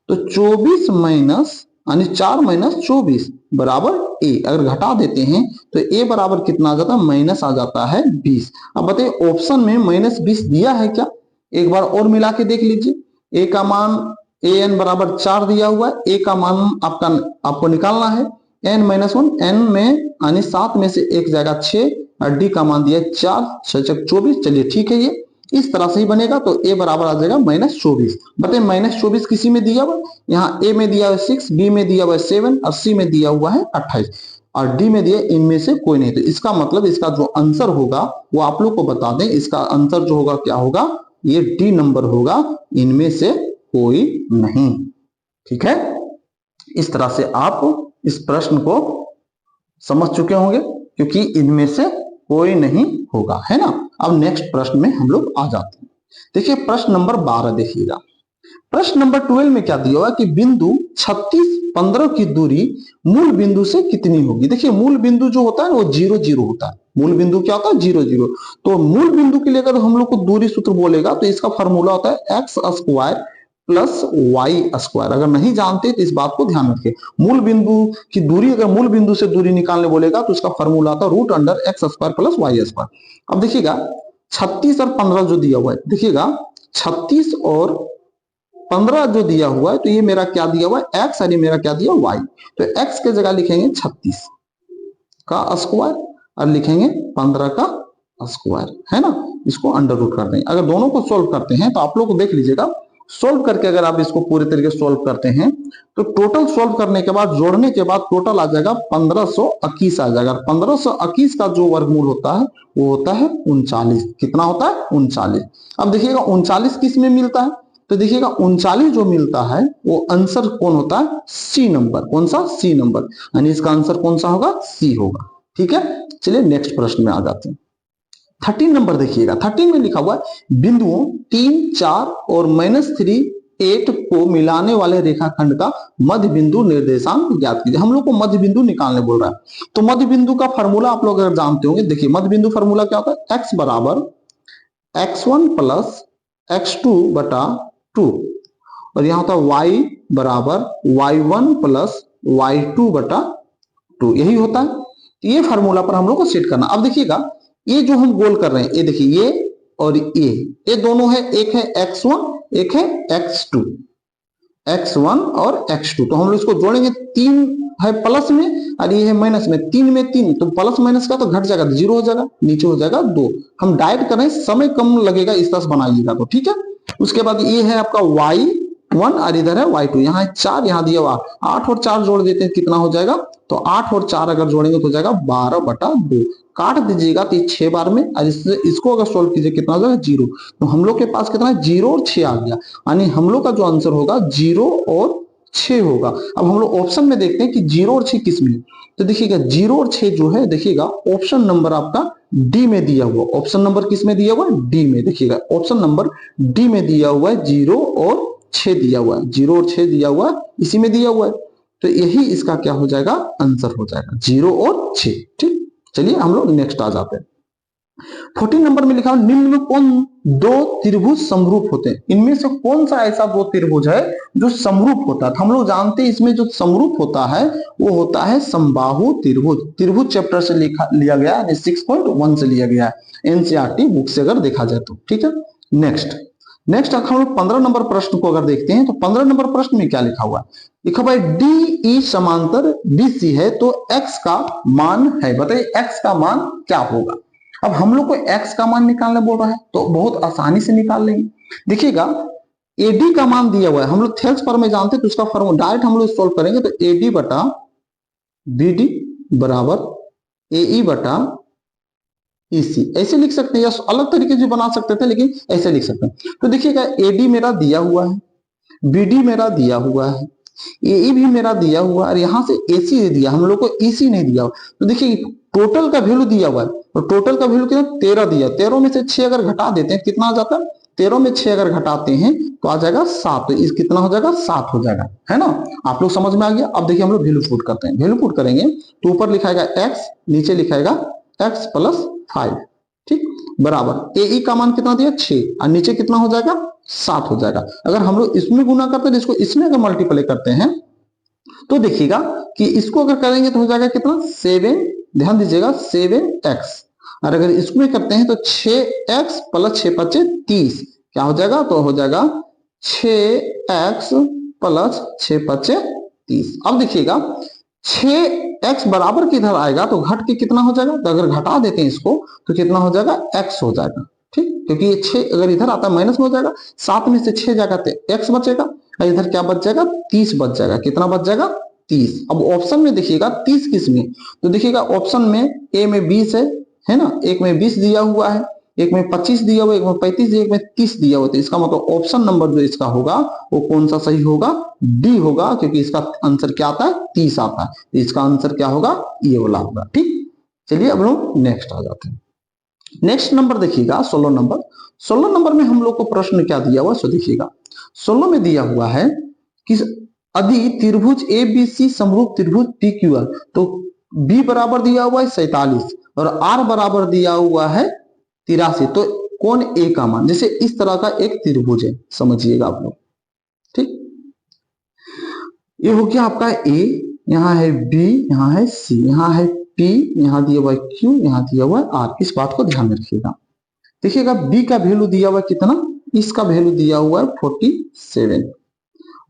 तो 24 माइनस यानी 4 माइनस 24 बराबर ए। अगर घटा देते हैं तो ए बराबर कितना आ जाता है, माइनस आ जाता है 20। अब बताइए ऑप्शन में माइनस 20 दिया है क्या, एक बार और मिला के देख लीजिए। ए का मान ए एन बराबर 4 दिया हुआ है, ए का मान आपको निकालना है एन माइनस 1, एन में यानी 7 में से एक जाएगा 6 और डी का मान दिया 4, 6 24। चलिए ठीक है, ये इस तरह से ही बनेगा तो ए बराबर आ जाएगा -24। बताइए -24 किसी में दिया हुआ, यहाँ ए में दिया हुआ 6, बी में दिया हुआ 7 और सी में दिया हुआ है 28 और डी में दिया इनमें से कोई नहीं। तो इसका मतलब इसका जो आंसर होगा वो आप लोग को बता दें, इसका आंसर जो होगा क्या होगा, ये डी नंबर होगा, इनमें से कोई नहीं। ठीक है, इस तरह से आप इस प्रश्न को समझ चुके होंगे, क्योंकि इनमें से कोई नहीं होगा, है ना। अब नेक्स्ट प्रश्न में हम लोग आ जाते हैं। देखिए प्रश्न नंबर 12 देखिएगा। प्रश्न नंबर 12 में क्या दिया हुआ कि बिंदु 36 15 की दूरी मूल बिंदु से कितनी होगी। देखिए मूल बिंदु जो होता है वो 0 0 होता है। मूल बिंदु क्या होता है 0 0। तो मूल बिंदु के लिए अगर हम लोग को दूरी सूत्र बोलेगा तो इसका फॉर्मूला होता है x square plus y square. अगर नहीं जानते तो इस बात को ध्यान रखिए। मूल बिंदु की दूरी, अगर मूल बिंदु से दूरी निकालने बोलेगा तो इसका फॉर्मूला आता है root under x square plus y square. अब देखिएगा 36 और 15 जो दिया हुआ है, देखिएगा 36 और 15 जो दिया हुआ है तो ये मेरा क्या दिया हुआ है एक्स और ये मेरा क्या दिया वाई। तो एक्स के जगह लिखेंगे 36 का स्क्वायर और लिखेंगे 15 का स्क्वायर, है ना। इसको अंडर रूट कर देंगे। अगर दोनों को सोल्व करते हैं तो आप लोग को देख लीजिएगा, सोल्व करके अगर आप इसको पूरे तरीके से सोल्व करते हैं तो टोटल सोल्व करने के बाद जोड़ने के बाद टोटल आ जाएगा 1521 आ जाएगा। 1521 का जो वर्गमूल होता है वो होता है 39। कितना होता है 39। अब देखिएगा 39 किस में मिलता है, तो देखिएगा 39 जो मिलता है वो आंसर कौन होता है सी नंबर। कौन सा सी नंबर, यानी इसका आंसर कौन सा होगा सी होगा। ठीक है, चलिए नेक्स्ट प्रश्न में आ जाते हैं। 13 नंबर देखिएगा। 13 में लिखा हुआ है बिंदुओं 3 4 और -3 8 को मिलाने वाले रेखाखंड का मध्य बिंदु निर्देशांक ज्ञात कीजिए। हम लोग को मध्य बिंदु निकालने बोल रहा है। तो मध्य बिंदु का फॉर्मूला आप लोग अगर जानते होंगे, देखिए मध्य बिंदु फॉर्मूला क्या होता है x बराबर x1 प्लस x2 बटा 2 और यहां होता है y बराबर y1 प्लस y2 बटा 2, यही होता है। ये फार्मूला पर हम लोग को सेट करना। अब देखिएगा ये जो हम गोल कर रहे हैं, ये देखिए ये और ये दोनों है, एक है x1 एक है x2, x1 और x2। तो हम लोग इसको जोड़ेंगे, 3 है प्लस में और ये है माइनस में, 3 में 3 तो प्लस माइनस का तो घट जाएगा, 0 हो जाएगा, नीचे हो जाएगा 2। हम डायरेक्ट कर रहे हैं, समय कम लगेगा इस तरह से बनाइएगा तो ठीक है। उसके बाद ये है आपका y1 और इधर है y2, यहाँ है 4, यहाँ दिया हुआ 8 और 4 जोड़ देते हैं कितना हो जाएगा, तो 8 और 4 अगर जोड़ेंगे तो हो जाएगा 12 बटा 2। काट दीजिएगा तो 6 बार में, और इसको अगर सोल्व कीजिए कितना हो जाएगा 0। तो हम लोग के पास कितना है 0 और 6 आ गया, यानी हम लोग का जो आंसर होगा 0 और 6 होगा। अब हम लोग ऑप्शन में देखते हैं कि 0 और 6 किस में, तो देखिएगा 0 और 6 जो है, देखिएगा ऑप्शन नंबर आपका डी में दिया हुआ। ऑप्शन नंबर किस में दिया हुआ है डी में, देखिएगा ऑप्शन नंबर डी में दिया हुआ है, 0 और 6 दिया हुआ है, 0 और 6 दिया हुआ है, इसी में दिया हुआ है। तो यही इसका क्या हो जाएगा आंसर हो जाएगा 0 और 6। ठीक, चलिए हम लोग नेक्स्ट आ जाते हैं। 14 नंबर में लिखा है निम्न में कौन दो त्रिभुज समरूप होते हैं। इनमें से कौन सा ऐसा दो त्रिभुज है जो समरूप होता है। तो हम लोग जानते हैं इसमें जो समरूप होता है वो होता है समबाहु त्रिभुज। त्रिभुज चैप्टर से लिया गया है, 6.1 से लिया गया है, एनसीईआरटी बुक से अगर देखा जाए तो। ठीक है, नेक्स्ट हम लोग 15 नंबर प्रश्न को अगर देखते हैं तो 15 नंबर प्रश्न में क्या लिखा हुआ है, लिखा हुआ है डी ई समांतर BC है तो x का मान है। बताइए x का मान क्या होगा। अब हम लोग को x का मान निकालने बोल रहा है तो बहुत आसानी से निकाल लेंगे। देखिएगा AD का मान दिया हुआ है, हम लोग थेल्स पर में जानते हैं तो उसका फॉर्मूला डायरेक्ट हम लोग सोल्व करेंगे। तो AD बटा BD बराबर AE बटा EC, ऐसे लिख सकते हैं या अलग तरीके से बना सकते थे, लेकिन ऐसे लिख सकते हैं। तो देखिएगा AD मेरा दिया हुआ है, BD मेरा दिया हुआ है, AE भी मेरा दिया हुआ है और यहां से AC दे दिया, हम लोग को EC नहीं दिया। तो देखिए टोटल का वैल्यू दिया हुआ है, तो टोटल का वैल्यू कितना 13 दिया। 13 में से 6 अगर घटा देते हैं कितना आ जाता है, 13 में 6 अगर घटाते हैं तो आ जाएगा 7। तो इस कितना हो जाएगा 7 हो जाएगा, है ना। आप लोग समझ में आ गया। अब देखिए हम लोग वैल्यू पुट करते हैं। वैल्यू पुट करेंगे तो ऊपर लिखाएगा x, नीचे लिखाएगा x प्लस 5, ठीक, बराबर AE का मान कितना दिया 6 और नीचे कितना हो जाएगा 7 हो जाएगा। अगर हम लोग इसमें गुना करते हैं, इसको इसमें अगर मल्टीप्लाई करते हैं तो देखिएगा कि इसको अगर करेंगे तो हो जाएगा कितना 7, ध्यान दीजिएगा 7x, और अगर इसमें करते हैं तो 6x प्लस 6 5 30, क्या हो जाएगा तो हो जाएगा 6x प्लस 6 5 30। अब देखिएगा 6x बराबर किधर आएगा तो घट के कितना हो जाएगा, तो अगर घटा देते हैं इसको तो कितना हो जाएगा x हो जाएगा, ठीक, क्योंकि ये 6 अगर इधर आता है माइनस में हो जाएगा, 7 में से 6 जाएगा तो x बचेगा और इधर क्या बच जाएगा 30 बच जाएगा। कितना बच जाएगा 30। अब ऑप्शन में देखिएगा 30 किस में, तो देखिएगा ऑप्शन में A में 20 है ना, एक में 20 दिया हुआ है एक में 25 दिया हुआ, एक में 35 दिया, एक में 30 दिया हुआ। तो इसका मतलब ऑप्शन नंबर जो इसका होगा वो कौन सा सही होगा? डी होगा, क्योंकि इसका आंसर क्या आता है? 30 आता है। तो इसका आंसर क्या होगा? ये वाला होगा। ठीक, चलिए अब लोग नेक्स्ट आ जाते हैं। नेक्स्ट नंबर देखिएगा 16 नंबर। 16 नंबर में हम लोग को प्रश्न क्या दिया हुआ सो देखिएगा। 16 में दिया हुआ है कि यदि त्रिभुज ए बी सी समरूप त्रिभुज पी क्यू आर, तो बी बराबर दिया हुआ है 47 और आर बराबर दिया हुआ है 83, तो कौन ए का मान? जैसे इस तरह का एक त्रिभुज है, समझिएगा आप लोग। ठीक, ये हो गया आपका ए, यहाँ है बी, यहाँ है सी, यहाँ है पी, यहाँ दिया हुआ है क्यू, यहाँ दिया हुआ है आर। इस बात को ध्यान में रखिएगा। देखिएगा बी का वैल्यू दिया हुआ है कितना? इसका वैल्यू दिया हुआ है 47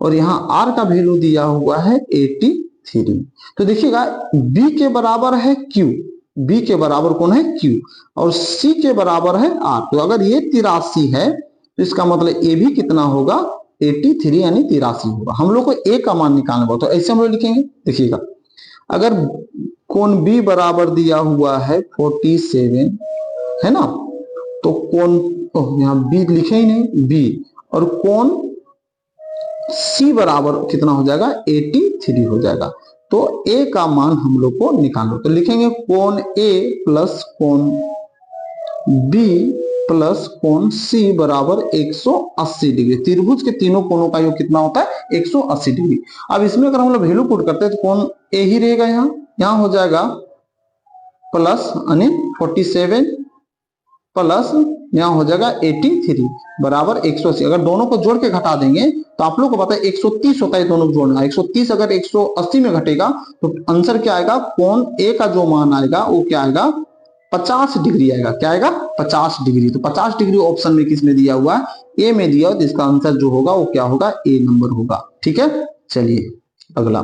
और यहाँ आर का वैल्यू दिया हुआ है 83। तो देखिएगा बी के बराबर है क्यू, बी के बराबर कौन है? क्यू, और सी के बराबर है आर। तो अगर ये 83 है तो इसका मतलब ए भी कितना होगा? 83 यानी 83 होगा। हम लोग को ए का मान निकालना होगा, तो ऐसे हम लोग लिखेंगे। देखिएगा अगर कोण बी बराबर दिया हुआ है 47 है ना, तो कोण यहाँ बी लिखे ही नहीं, बी, और कोण सी बराबर कितना हो जाएगा? 83 हो जाएगा। तो ए का मान हम लोग को निकालो, तो लिखेंगे कोण ए प्लस कोण बी प्लस कोण सी बराबर 180 डिग्री। त्रिभुज के तीनों कोणों का योग कितना होता है? 180 डिग्री। अब इसमें अगर हम लोग वैल्यू पुट करते हैं तो कोण ए ही रहेगा, यहाँ हो जाएगा प्लस यानी 47 प्लस यहाँ हो जाएगा 83 बराबर 180। अगर दोनों को जोड़ के घटा देंगे तो आप लोग को पता है 130 होता है दोनों को जोड़ना। 130 अगर 180 में घटेगा तो आंसर क्या आएगा? कोण ए का जो मान आएगा वो क्या आएगा? 50 डिग्री आएगा। क्या आएगा? 50 डिग्री। तो 50 डिग्री ऑप्शन में किस में दिया हुआ है? ए में दिया हुआ। तो इसका आंसर जो होगा वो क्या होगा? ए नंबर होगा। ठीक है, चलिए अगला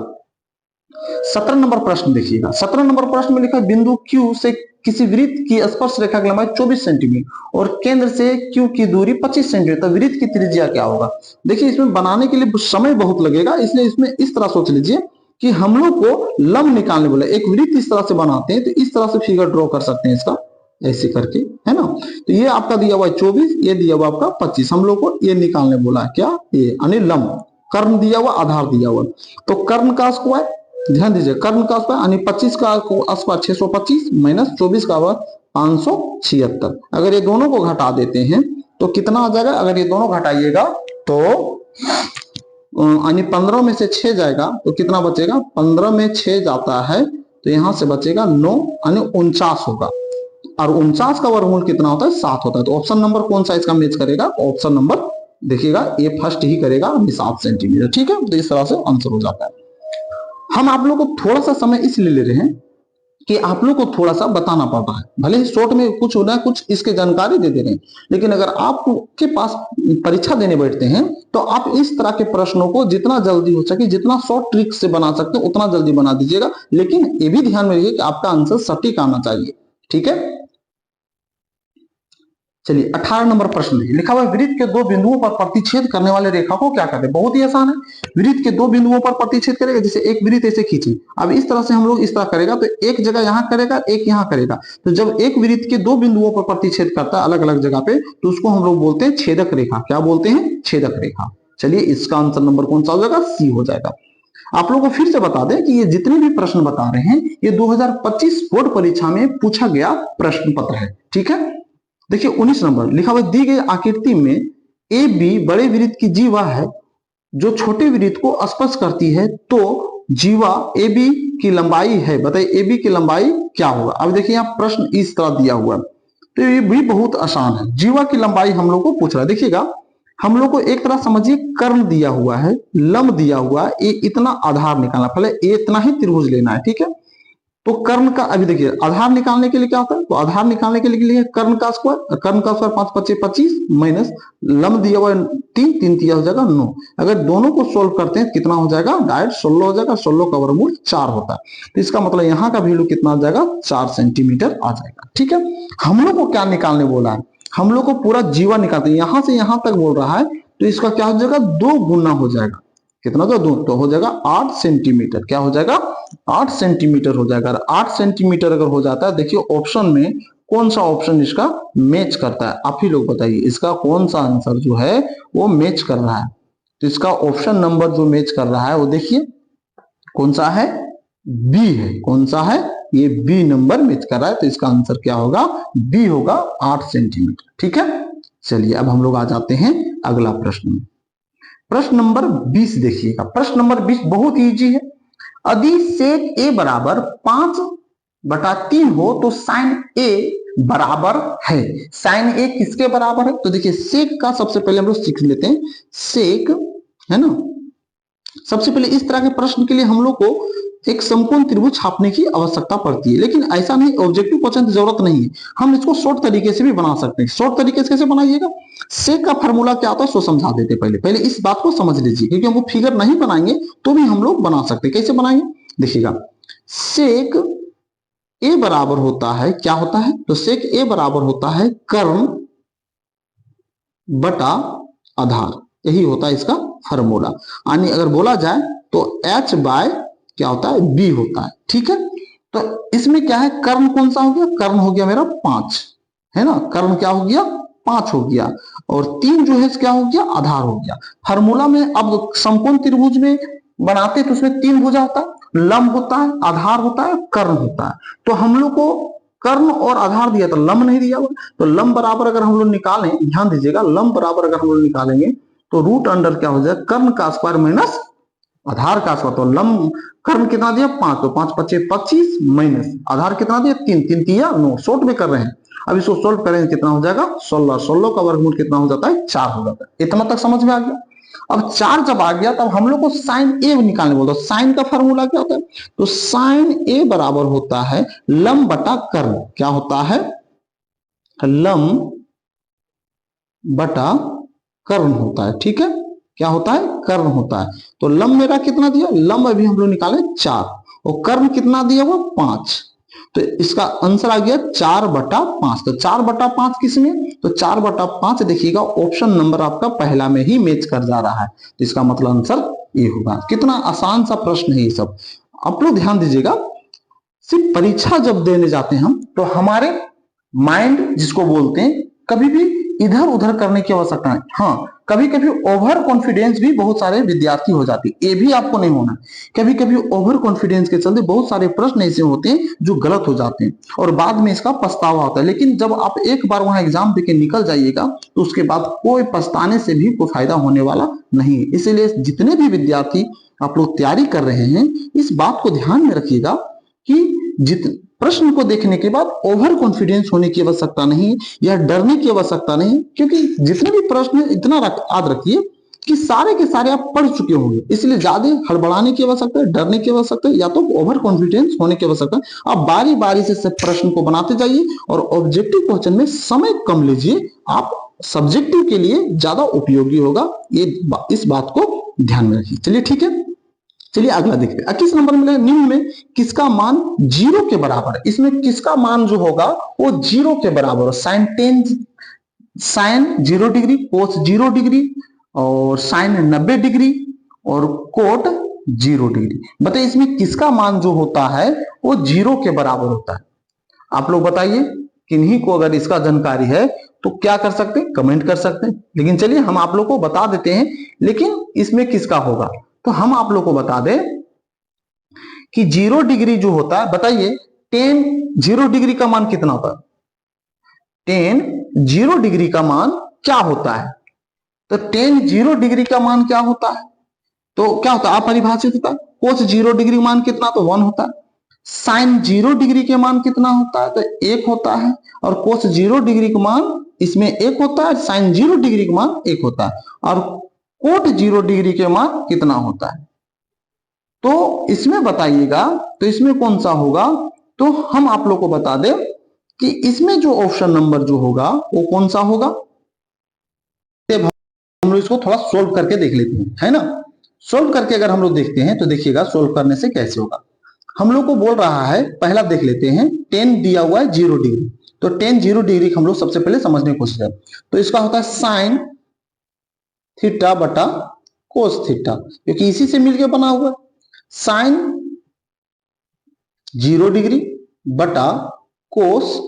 17 नंबर प्रश्न देखिएगा। 17 नंबर प्रश्न में लिखा है बिंदु Q से किसी वृत्त की स्पर्श रेखा की लंबाई 24 सेंटीमीटर और केंद्र से Q की दूरी 25 सेंटीमीटर, तो वृत्त की त्रिज्या क्या होगा? देखिए इसमें बनाने के लिए समय बहुत लगेगा, इसलिए इसमें इस तरह सोच लीजिए कि हम लोग को लंब निकालने बोला। एक वृत्त इस तरह से बनाते हैं तो इस तरह से फिगर ड्रॉ कर सकते हैं इसका, ऐसे करके, है ना। तो ये आपका दिया हुआ है 24, ये दिया हुआ आपका 25। हम लोग को ये निकालने बोला है, क्या? ये यानी लंब। कर्ण दिया हुआ, आधार दिया हुआ, तो कर्ण का स्क्वायर, ध्यान दीजिए, कर्ण का स्क्वायर यानी 25 का स्क्वायर 625 माइनस 24 का 576। अगर ये दोनों को घटा देते हैं तो कितना आ जाएगा? अगर ये दोनों घटाइएगा तो यानी 15 में से 6 जाएगा तो कितना बचेगा? 15 में 6 जाता है तो यहां से बचेगा 9 यानी 49 होगा। और 49 का वर्गमूल कितना होता है? 7 होता है। तो ऑप्शन नंबर कौन सा इसका मैच करेगा? ऑप्शन नंबर देखिएगा ये फर्स्ट ही करेगा, 7 सेंटीमीटर। ठीक है, तो इस तरह से आंसर हो जाता है। हम आप लोग को थोड़ा सा समय इसलिए ले रहे हैं कि आप लोग को थोड़ा सा बताना पड़ रहा है। भले ही शॉर्ट में कुछ होना है, कुछ इसके जानकारी दे दे रहे हैं, लेकिन अगर आपके पास परीक्षा देने बैठते हैं तो आप इस तरह के प्रश्नों को जितना जल्दी हो सके, जितना शॉर्ट ट्रिक से बना सकते हैं उतना जल्दी बना दीजिएगा। लेकिन ये भी ध्यान में रखिए कि आपका आंसर सटीक आना चाहिए। ठीक है, चलिए 18 नंबर प्रश्न लिखा हुआ है वृत्त के दो बिंदुओं पर प्रतिच्छेद करने वाले रेखा को क्या कहते हैं? बहुत ही आसान है। वृत्त के दो बिंदुओं पर प्रतिच्छेद करेगा, जैसे एक वृत्त ऐसे खींचे, अब इस तरह से हम लोग इस तरह करेगा तो एक जगह यहां करेगा, एक यहां करेगा। तो जब एक वृत्त के दो बिंदुओं पर प्रतिच्छेद करता है अलग अलग जगह पे, तो उसको हम लोग बोलते हैं छेदक रेखा। क्या बोलते हैं? छेदक रेखा। चलिए इसका आंसर नंबर कौन सा हो जाएगा? सी हो जाएगा। आप लोगों को फिर से बता दें कि ये जितने भी प्रश्न बता रहे हैं ये 2025 बोर्ड परीक्षा में पूछा गया प्रश्न पत्र है। ठीक है, देखिए 19 नंबर लिखा हुआ दी गई आकृति में ए बी बड़े वृत्त की जीवा है जो छोटे वृत्त को स्पर्श करती है, तो जीवा ए बी की लंबाई है, बताइए ए बी की लंबाई क्या होगा? अब देखिए यहाँ प्रश्न इस तरह दिया हुआ है, तो ये भी बहुत आसान है। जीवा की लंबाई हम लोग को पूछ रहा है। देखिएगा हम लोग को एक तरह समझिए कर्ण दिया हुआ है, लंब दिया हुआ है, ये इतना आधार निकालना, पहले इतना ही त्रिभुज लेना है। ठीक है, तो कर्ण का अभी देखिए आधार निकालने के लिए क्या होता है? तो आधार निकालने के लिए कर्ण का स्क्वायर, कर्ण का स्क्वायर 5 5 25 माइनस लंब दिया हुआ 3 3 दिया हो जाएगा 9। अगर दोनों को सोल्व करते हैं कितना हो जाएगा? डायरेक्ट 16 हो जाएगा। 16 का वर्गमूल 4 होता है। तो इसका मतलब यहाँ का वैल्यू कितना आ जाएगा? 4 सेंटीमीटर आ जाएगा। ठीक है, हम लोग को क्या निकालने बोला है? हम लोग को पूरा जीवा निकालते हैं, यहां से यहां तक बोल रहा है, तो इसका क्या हो जाएगा? 2 गुना हो जाएगा। कितना? तो हो जाएगा 8 सेंटीमीटर। क्या हो जाएगा? 8 सेंटीमीटर हो जाएगा। 8 सेंटीमीटर अगर हो जाता है, देखिए ऑप्शन में कौन सा ऑप्शन इसका मैच करता है, आप ही लोग बताइए इसका कौन सा आंसर जो है वो मैच कर रहा है। तो इसका ऑप्शन नंबर जो मैच कर रहा है वो देखिए कौन सा है, बी है। कौन सा है, ये बी नंबर मैच कर रहा है। तो इसका आंसर क्या होगा, बी होगा 8 सेंटीमीटर। ठीक है, चलिए अब हम लोग आ जाते हैं अगला प्रश्न में। प्रश्न नंबर 20 देखिएगा। प्रश्न नंबर 20 बहुत इजी है। यदि सेक ए बराबर 5/3 हो तो साइन ए बराबर है। साइन ए किसके बराबर है, तो देखिए सेक का सबसे पहले हम लोग सीख लेते हैं। सेक है ना, सबसे पहले इस तरह के प्रश्न के लिए हम लोग को एक समकोण त्रिभुज छापने की आवश्यकता पड़ती है, लेकिन ऐसा नहीं, ऑब्जेक्टिव क्वेश्चन की जरूरत नहीं है, हम इसको शॉर्ट तरीके से भी बना सकते हैं। शॉर्ट तरीके से कैसे बनाइएगा, सेक का फार्मूला क्या होता है सो समझा देते पहले पहले इस बात को समझ लीजिए, क्योंकि हम वो फिगर नहीं बनाएंगे तो भी हम लोग बना सकते हैं। कैसे बनाएंगे देखिएगा, सेक ए बराबर होता है, क्या होता है, तो सेक ए बराबर होता है कर्ण बटा आधार, यही होता है इसका फार्मूला। यानी अगर बोला जाए तो h बाय क्या होता है, b होता है। ठीक है, तो इसमें क्या है, कर्ण कौन सा हो गया, कर्ण हो गया मेरा 5 है ना, कर्ण क्या हो गया 5 हो गया, और 3 जो है क्या हो गया, आधार हो गया। फार्मूला में अब समकोण त्रिभुज में बनाते तो उसमें 3 भुजा होता है, लंब होता है, आधार होता है, कर्ण होता है। तो हम लोग को कर्ण और आधार दिया तो लंब नहीं दिया हुआ, तो लंब बराबर अगर हम लोग निकालें, ध्यान दीजिएगा, लंब बराबर अगर हम लोग निकालेंगे तो रूट अंडर क्या हो जाएगा, कर्ण का स्क्वायर माइनस आधार का स्क्वायर। तो लंब कर्ण कितना दिया 5, तो 5 × 5 = 25 माइनस आधार कितना दिया 3, 3 तिया 9, शॉर्ट में कर रहे हैं। अब इसको सोल्व करेंगे कितना हो जाएगा 16, 16 का वर्गमूल कितना हो जाता है 4 हो जाता है। इतना तक समझ में आ गया। अब 4 जब आ गया तब हम लोग को साइन ए निकालने बोलते हैं। साइन का फार्मूला क्या होता है, तो साइन ए बराबर होता है लंब बटा कर्ण, क्या होता है, लंब बटा कर्ण होता है। ठीक है, क्या होता है, कर्ण होता है। तो लंब मेरा कितना दिया, लंब अभी हम लोग निकाले 4, और कर्ण कितना दिया हुआ 5, तो इसका आंसर आ गया 4/5। तो 4/5 किसमें, तो 4/5 देखिएगा ऑप्शन नंबर आपका पहला में ही मैच कर जा रहा है, तो इसका मतलब आंसर ये होगा। कितना आसान सा प्रश्न है ये सब, आप लोग ध्यान दीजिएगा। सिर्फ परीक्षा जब देने जाते हैं हम, तो हमारे माइंड जिसको बोलते हैं कभी भी इधर उधर करने की आवश्यकता नहीं। हाँ, कभी कभी ओवर कॉन्फिडेंस भी बहुत सारे विद्यार्थी हो जाते हैं, ये भी आपको नहीं होना। कभी कभी ओवर कॉन्फिडेंस के चलते बहुत सारे प्रश्न ऐसे होते हैं जो गलत हो जाते हैं और बाद में इसका पछतावा होता है। लेकिन जब आप एक बार वहां एग्जाम देके निकल जाइएगा तो उसके बाद कोई पछताने से भी कोई फायदा होने वाला नहीं है। इसीलिए जितने भी विद्यार्थी आप लोग तैयारी कर रहे हैं, इस बात को ध्यान में रखिएगा कि प्रश्न को देखने के बाद ओवर कॉन्फिडेंस होने की आवश्यकता नहीं या डरने की आवश्यकता नहीं, क्योंकि जितने भी प्रश्न इतना याद रखिए कि सारे के सारे आप पढ़ चुके होंगे, इसलिए ज्यादा हड़बड़ाने की आवश्यकता है, डरने की आवश्यकता है, या तो ओवर कॉन्फिडेंस होने की आवश्यकता है। आप बारी बारी से सब प्रश्न को बनाते जाइए और ऑब्जेक्टिव क्वेश्चन में समय कम लीजिए, आप सब्जेक्टिव के लिए ज्यादा उपयोगी होगा, ये इस बात को ध्यान में रखिए। चलिए ठीक है, चलिए अगला देखते हैं। 21 नंबर में निम्न में किसका मान 0 के बराबर है। इसमें किसका मान जो होगा वो 0 के बराबर है। साइन 0 डिग्री, कोस 0 डिग्री, और साइन 90 डिग्री, और कोट 0 डिग्री। बताइए इसमें किसका मान जो होता है वो 0 के बराबर होता है। आप लोग बताइए, किन्हीं को अगर इसका जानकारी है तो क्या कर सकते हैं, कमेंट कर सकते हैं। लेकिन चलिए हम आप लोग को बता देते हैं, लेकिन इसमें किसका होगा तो हम आप लोग को बता दें कि 0 डिग्री जो होता है, बताइए tan 0 डिग्री का मान कितना होता है, tan 0 डिग्री का मान क्या होता है, तो tan 0 डिग्री का मान क्या होता है, तो क्या होता है अपरिभाषित होता है। कोस 0 डिग्री मान कितना, तो 1 होता है। साइन 0 डिग्री के मान कितना होता है, तो 1 होता है, और कोस 0 डिग्री का मान इसमें 1 होता है, साइन 0 डिग्री का मान 1 होता है, और कोट 0 डिग्री के मान कितना होता है। तो इसमें बताइएगा, तो इसमें कौन सा होगा, तो हम आप लोग को बता दें कि इसमें जो ऑप्शन नंबर जो होगा वो कौन सा होगा। हम लोग इसको थोड़ा सोल्व करके देख लेते हैं, है ना। सोल्व करके अगर हम लोग देखते हैं तो देखिएगा सोल्व करने से कैसे होगा। हम लोग को बोल रहा है, पहला देख लेते हैं, tan दिया हुआ है 0 डिग्री, तो tan 0 डिग्री हम लोग सबसे पहले समझने की कोशिश करें, तो इसका होता है साइन थीटा बटा कोस थीटा, क्योंकि इसी से मिलकर बना हुआ है। साइन 0 डिग्री बटा कोस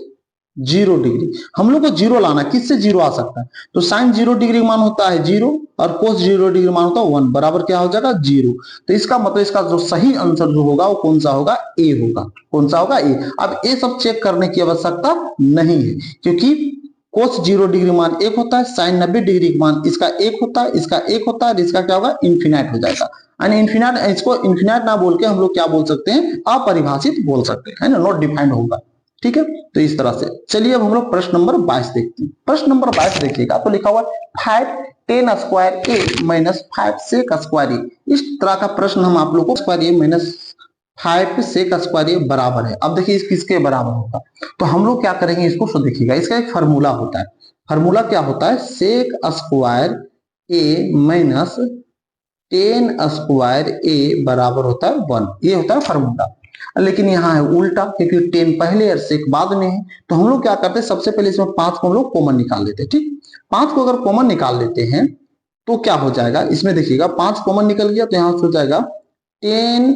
0 डिग्री। हम लोग को 0 लाना, किससे 0 आ सकता है? तो साइन 0 डिग्री मान होता है 0 और कोस 0 डिग्री मान होता है 1, बराबर क्या हो जाएगा 0। तो इसका मतलब इसका जो सही आंसर जो होगा वो कौन सा होगा? ए होगा। कौन सा होगा? ए। अब ये सब चेक करने की आवश्यकता नहीं है, क्योंकि कोस 0 डिग्री मान 1 होता है, साइन 90 डिग्री मान इसका 1 होता है, इसका 1 होता है, इसका क्या होगा? इन्फिनाइट हो जाएगा। यानी इन्फिनाइट, इसको इन्फिनाइट ना बोल के हम लोग क्या बोल सकते हैं? अपरिभाषित बोल सकते हैं, है ना, नॉट डिफाइंड होगा। ठीक है, तो इस तरह से। चलिए अब हम लोग प्रश्न नंबर 22 देखते हैं। प्रश्न नंबर 22 देखिएगा, तो लिखा हुआ 5 10 स्क्वायर ए माइनस 5 सेक स्क्वायर ए। इस तरह का प्रश्न हम आप लोग को स्क्वायर ए माइनस 5 सेक स्क्वायर ए बराबर है। अब देखिए इस किसके बराबर होगा, तो हम लोग क्या करेंगे इसको, सो देखिएगा इसका एक फार्मूला होता है। फार्मूला क्या होता है? सेक स्क्वायर ए माइनस 10 स्क्वायर ए बराबर होता है 1। ये होता है फार्मूला। लेकिन यहाँ है उल्टा, क्योंकि 10 पहले और सेक बाद में है। तो हम लोग क्या करते हैं, सबसे पहले इसमें 5 को हम लोग कॉमन निकाल लेते हैं। ठीक, 5 को अगर कॉमन निकाल लेते हैं तो क्या हो जाएगा, इसमें देखिएगा 5 कॉमन निकल गया तो यहाँ हो जाएगा 10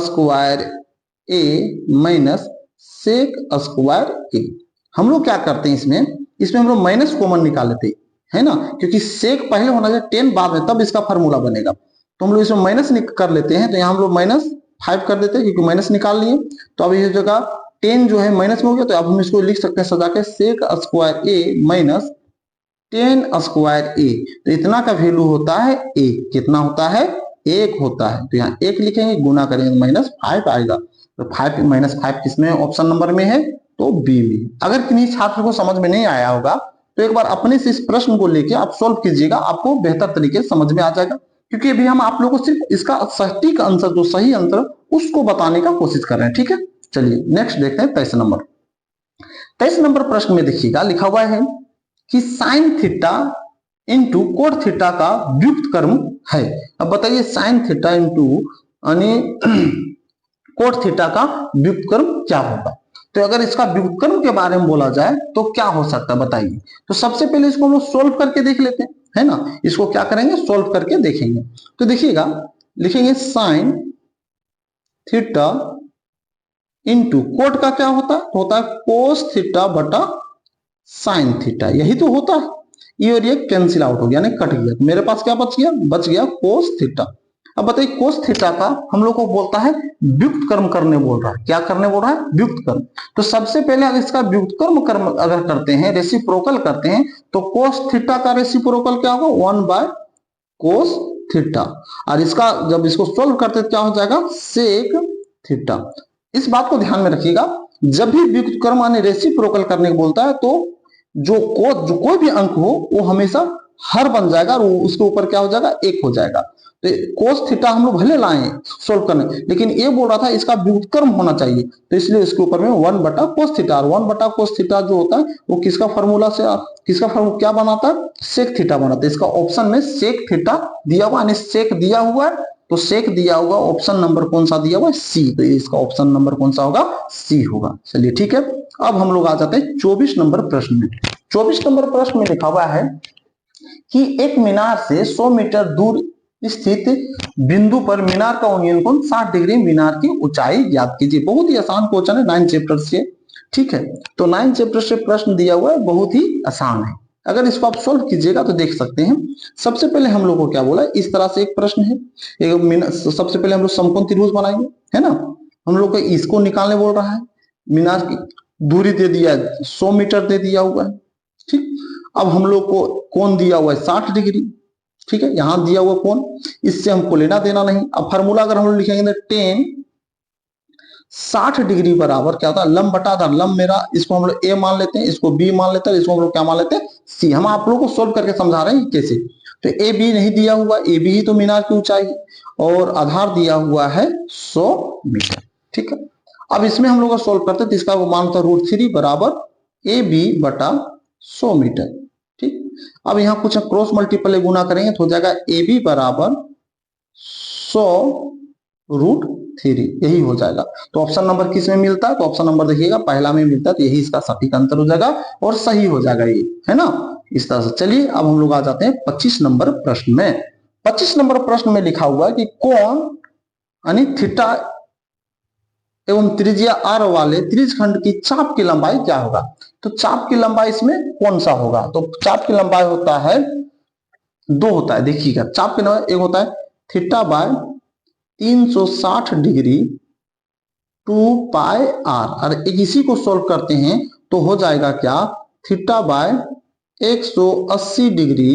स्क्वायर ए माइनस सेक स्क्वायर ए। हम लोग क्या करते हैं इसमें हम लोग माइनस कॉमन निकाल लेते हैं, है ना, क्योंकि सेक पहले होना चाहिए 10 बाद में, तब इसका फार्मूला बनेगा। तो हम लोग इसमें माइनस कर लेते हैं, तो यहाँ हम लोग -5 कर देते हैं, क्योंकि माइनस निकाल लिए। तो अब ये जगह 10 जो है माइनस में हो गया, तो अब हम इसको लिख सकते हैं सजा के सेक स्क्वायर ए माइनस 10 स्क्वायर ए। तो इतना का वैल्यू होता है 1। कितना होता है? 1 होता है। तो यहाँ 1 लिखेंगे, गुना करेंगे -5 आएगा। तो 5 -5 किसमें? ऑप्शन नंबर में है, तो बी में। अगर किसी छात्र को समझ में नहीं आया होगा तो एक बार अपने से इस प्रश्न को लेके आप सोल्व कीजिएगा, आपको बेहतर तरीके से समझ में आ जाएगा। क्योंकि अभी हम आप लोगों को सिर्फ इसका सटीक आंसर, जो सही आंसर उसको बताने का कोशिश कर रहे हैं। ठीक है, चलिए नेक्स्ट देखते हैं 23 नंबर। 23 नंबर प्रश्न में देखिएगा, लिखा हुआ है कि sine theta into cot theta का व्युत्क्रम कर्म है। अब बताइए sine theta into cot theta का व्युत्क्रम कर्म क्या होगा? तो अगर इसका व्युत्क्रम के बारे में बोला जाए तो क्या हो सकता है बताइए। तो सबसे पहले इसको हम लोग सोल्व करके देख लेते हैं, है ना। इसको क्या करेंगे? सोल्व करके देखेंगे। तो देखिएगा, लिखेंगे साइन थीटा इंटू कोट का क्या होता है? तो होता है कोस थीटा बटा साइन थीटा। यही तो होता है। ये और ये कैंसिल आउट हो गया, यानी कट गया। तो मेरे पास क्या बच गया? बच गया कोस थीटा। अब बताइए कोस थीटा का हम लोग को बोलता है व्युत्क्रम करने बोल रहा है। क्या करने बोल रहा है? व्युत्क्रम। तो सबसे पहले अगर इसका व्युत्क्रम कर्म अगर करते हैं, रेसिप्रोकल करते हैं, तो कोस थीटा का रेसिप्रोकल क्या होगा? 1 कोस थीटा। और इसका जब इसको सोल्व करते हैं क्या हो जाएगा? Sec theta. इस बात को ध्यान में रखिएगा, जब भी व्युत्क्रम यानी रेसिप्रोकल करने को बोलता है तो जो कोई भी अंक हो वो हमेशा हर बन जाएगा और उसके ऊपर क्या हो जाएगा? 1 हो जाएगा। तो कोस थीटा हम लोग भले लाए सोल्व करने, लेकिन ये बोल रहा था इसका व्युत्क्रम होना चाहिए, तो इसलिए इसके ऊपर में 1 बटा कोस थीटा। और 1 बटा कोस थीटा जो होता है वो किसका फार्मूला से, किसका फार्मूला क्या बनाता है? सेक थीटा बनाता है। इसका ऑप्शन में सेक थीटा दिया हुआ, यानी सेक दिया हुआ है, तो सेक दिया होगा। ऑप्शन नंबर कौन सा दिया हुआ है? सी। तो इसका ऑप्शन नंबर कौन सा होगा? सी होगा। चलिए ठीक है, अब हम लोग आ जाते हैं 24 नंबर प्रश्न में। 24 नंबर प्रश्न में लिखा हुआ है कि एक मीनार से 100 मीटर दूर स्थित बिंदु पर मीनार का उन्नयन कोण 60 डिग्री, मीनार की ऊंचाई ज्ञात कीजिए। बहुत ही आसान क्वेश्चन है 9 चैप्टर से। ठीक है, तो 9 चैप्टर से प्रश्न दिया हुआ है, बहुत ही आसान है। अगर इसको आप सोल्व कीजिएगा तो देख सकते हैं। सबसे पहले हम लोग को क्या बोला, इस तरह से एक प्रश्न है। सबसे पहले हम लोग समकोण त्रिभुज बनाएंगे, है ना। हम लोग को इसको निकालने बोल रहा है। मीनार की दूरी दे दिया है 100 मीटर दे दिया हुआ है। ठीक, अब हम लोग को कोण दिया हुआ है 60 डिग्री। ठीक है, यहां दिया हुआ कोण, इससे हमको लेना देना नहीं। अब फार्मूला अगर हम लोग लिखेंगे तो 10 60 डिग्री बराबर क्या होता है? लंब बटा आधार। लंब मेरा, इसको हम लोग ए मान लेते हैं, इसको बी मान लेते हैं, इसको हम लोग क्या मान लेते हैं? सी। हम आप लोगों को सोल्व करके समझा रहे हैं कैसे। तो ए बी नहीं दिया हुआ, ए बी ही तो मीनार की ऊंचाई, और आधार दिया हुआ है 100 मीटर। ठीक है, अब इसमें हम लोग सोल्व करते हैं तो इसका मान होता है √3 बराबर ए बी बटा 100 मीटर। ठीक, अब यहाँ कुछ क्रॉस मल्टीपल गुना करेंगे तो हो जाएगा ए बी बराबर 100√3। यही हो जाएगा। तो ऑप्शन नंबर किस में मिलता है? तो ऑप्शन नंबर देखिएगा पहला में मिलता है, तो यही इसका सटीक आंसर हो जाएगा और सही हो जाएगा ये, है ना। इस तरह से चलिए अब हम लोग आ जाते हैं 25 नंबर प्रश्न में। 25 नंबर प्रश्न में लिखा हुआ है कि कोण यानी थीटा एवं त्रिज्या r वाले त्रिज्यखंड की चाप की लंबाई क्या होगा? तो चाप की लंबाई इसमें कौन सा होगा? तो चाप की लंबाई होता है, दो होता है, देखिएगा चाप की लंबाई एक होता है थीटा बाय 360 डिग्री 2πr, और एक इसी को सोल्व करते हैं तो हो जाएगा क्या, theta by 180 degree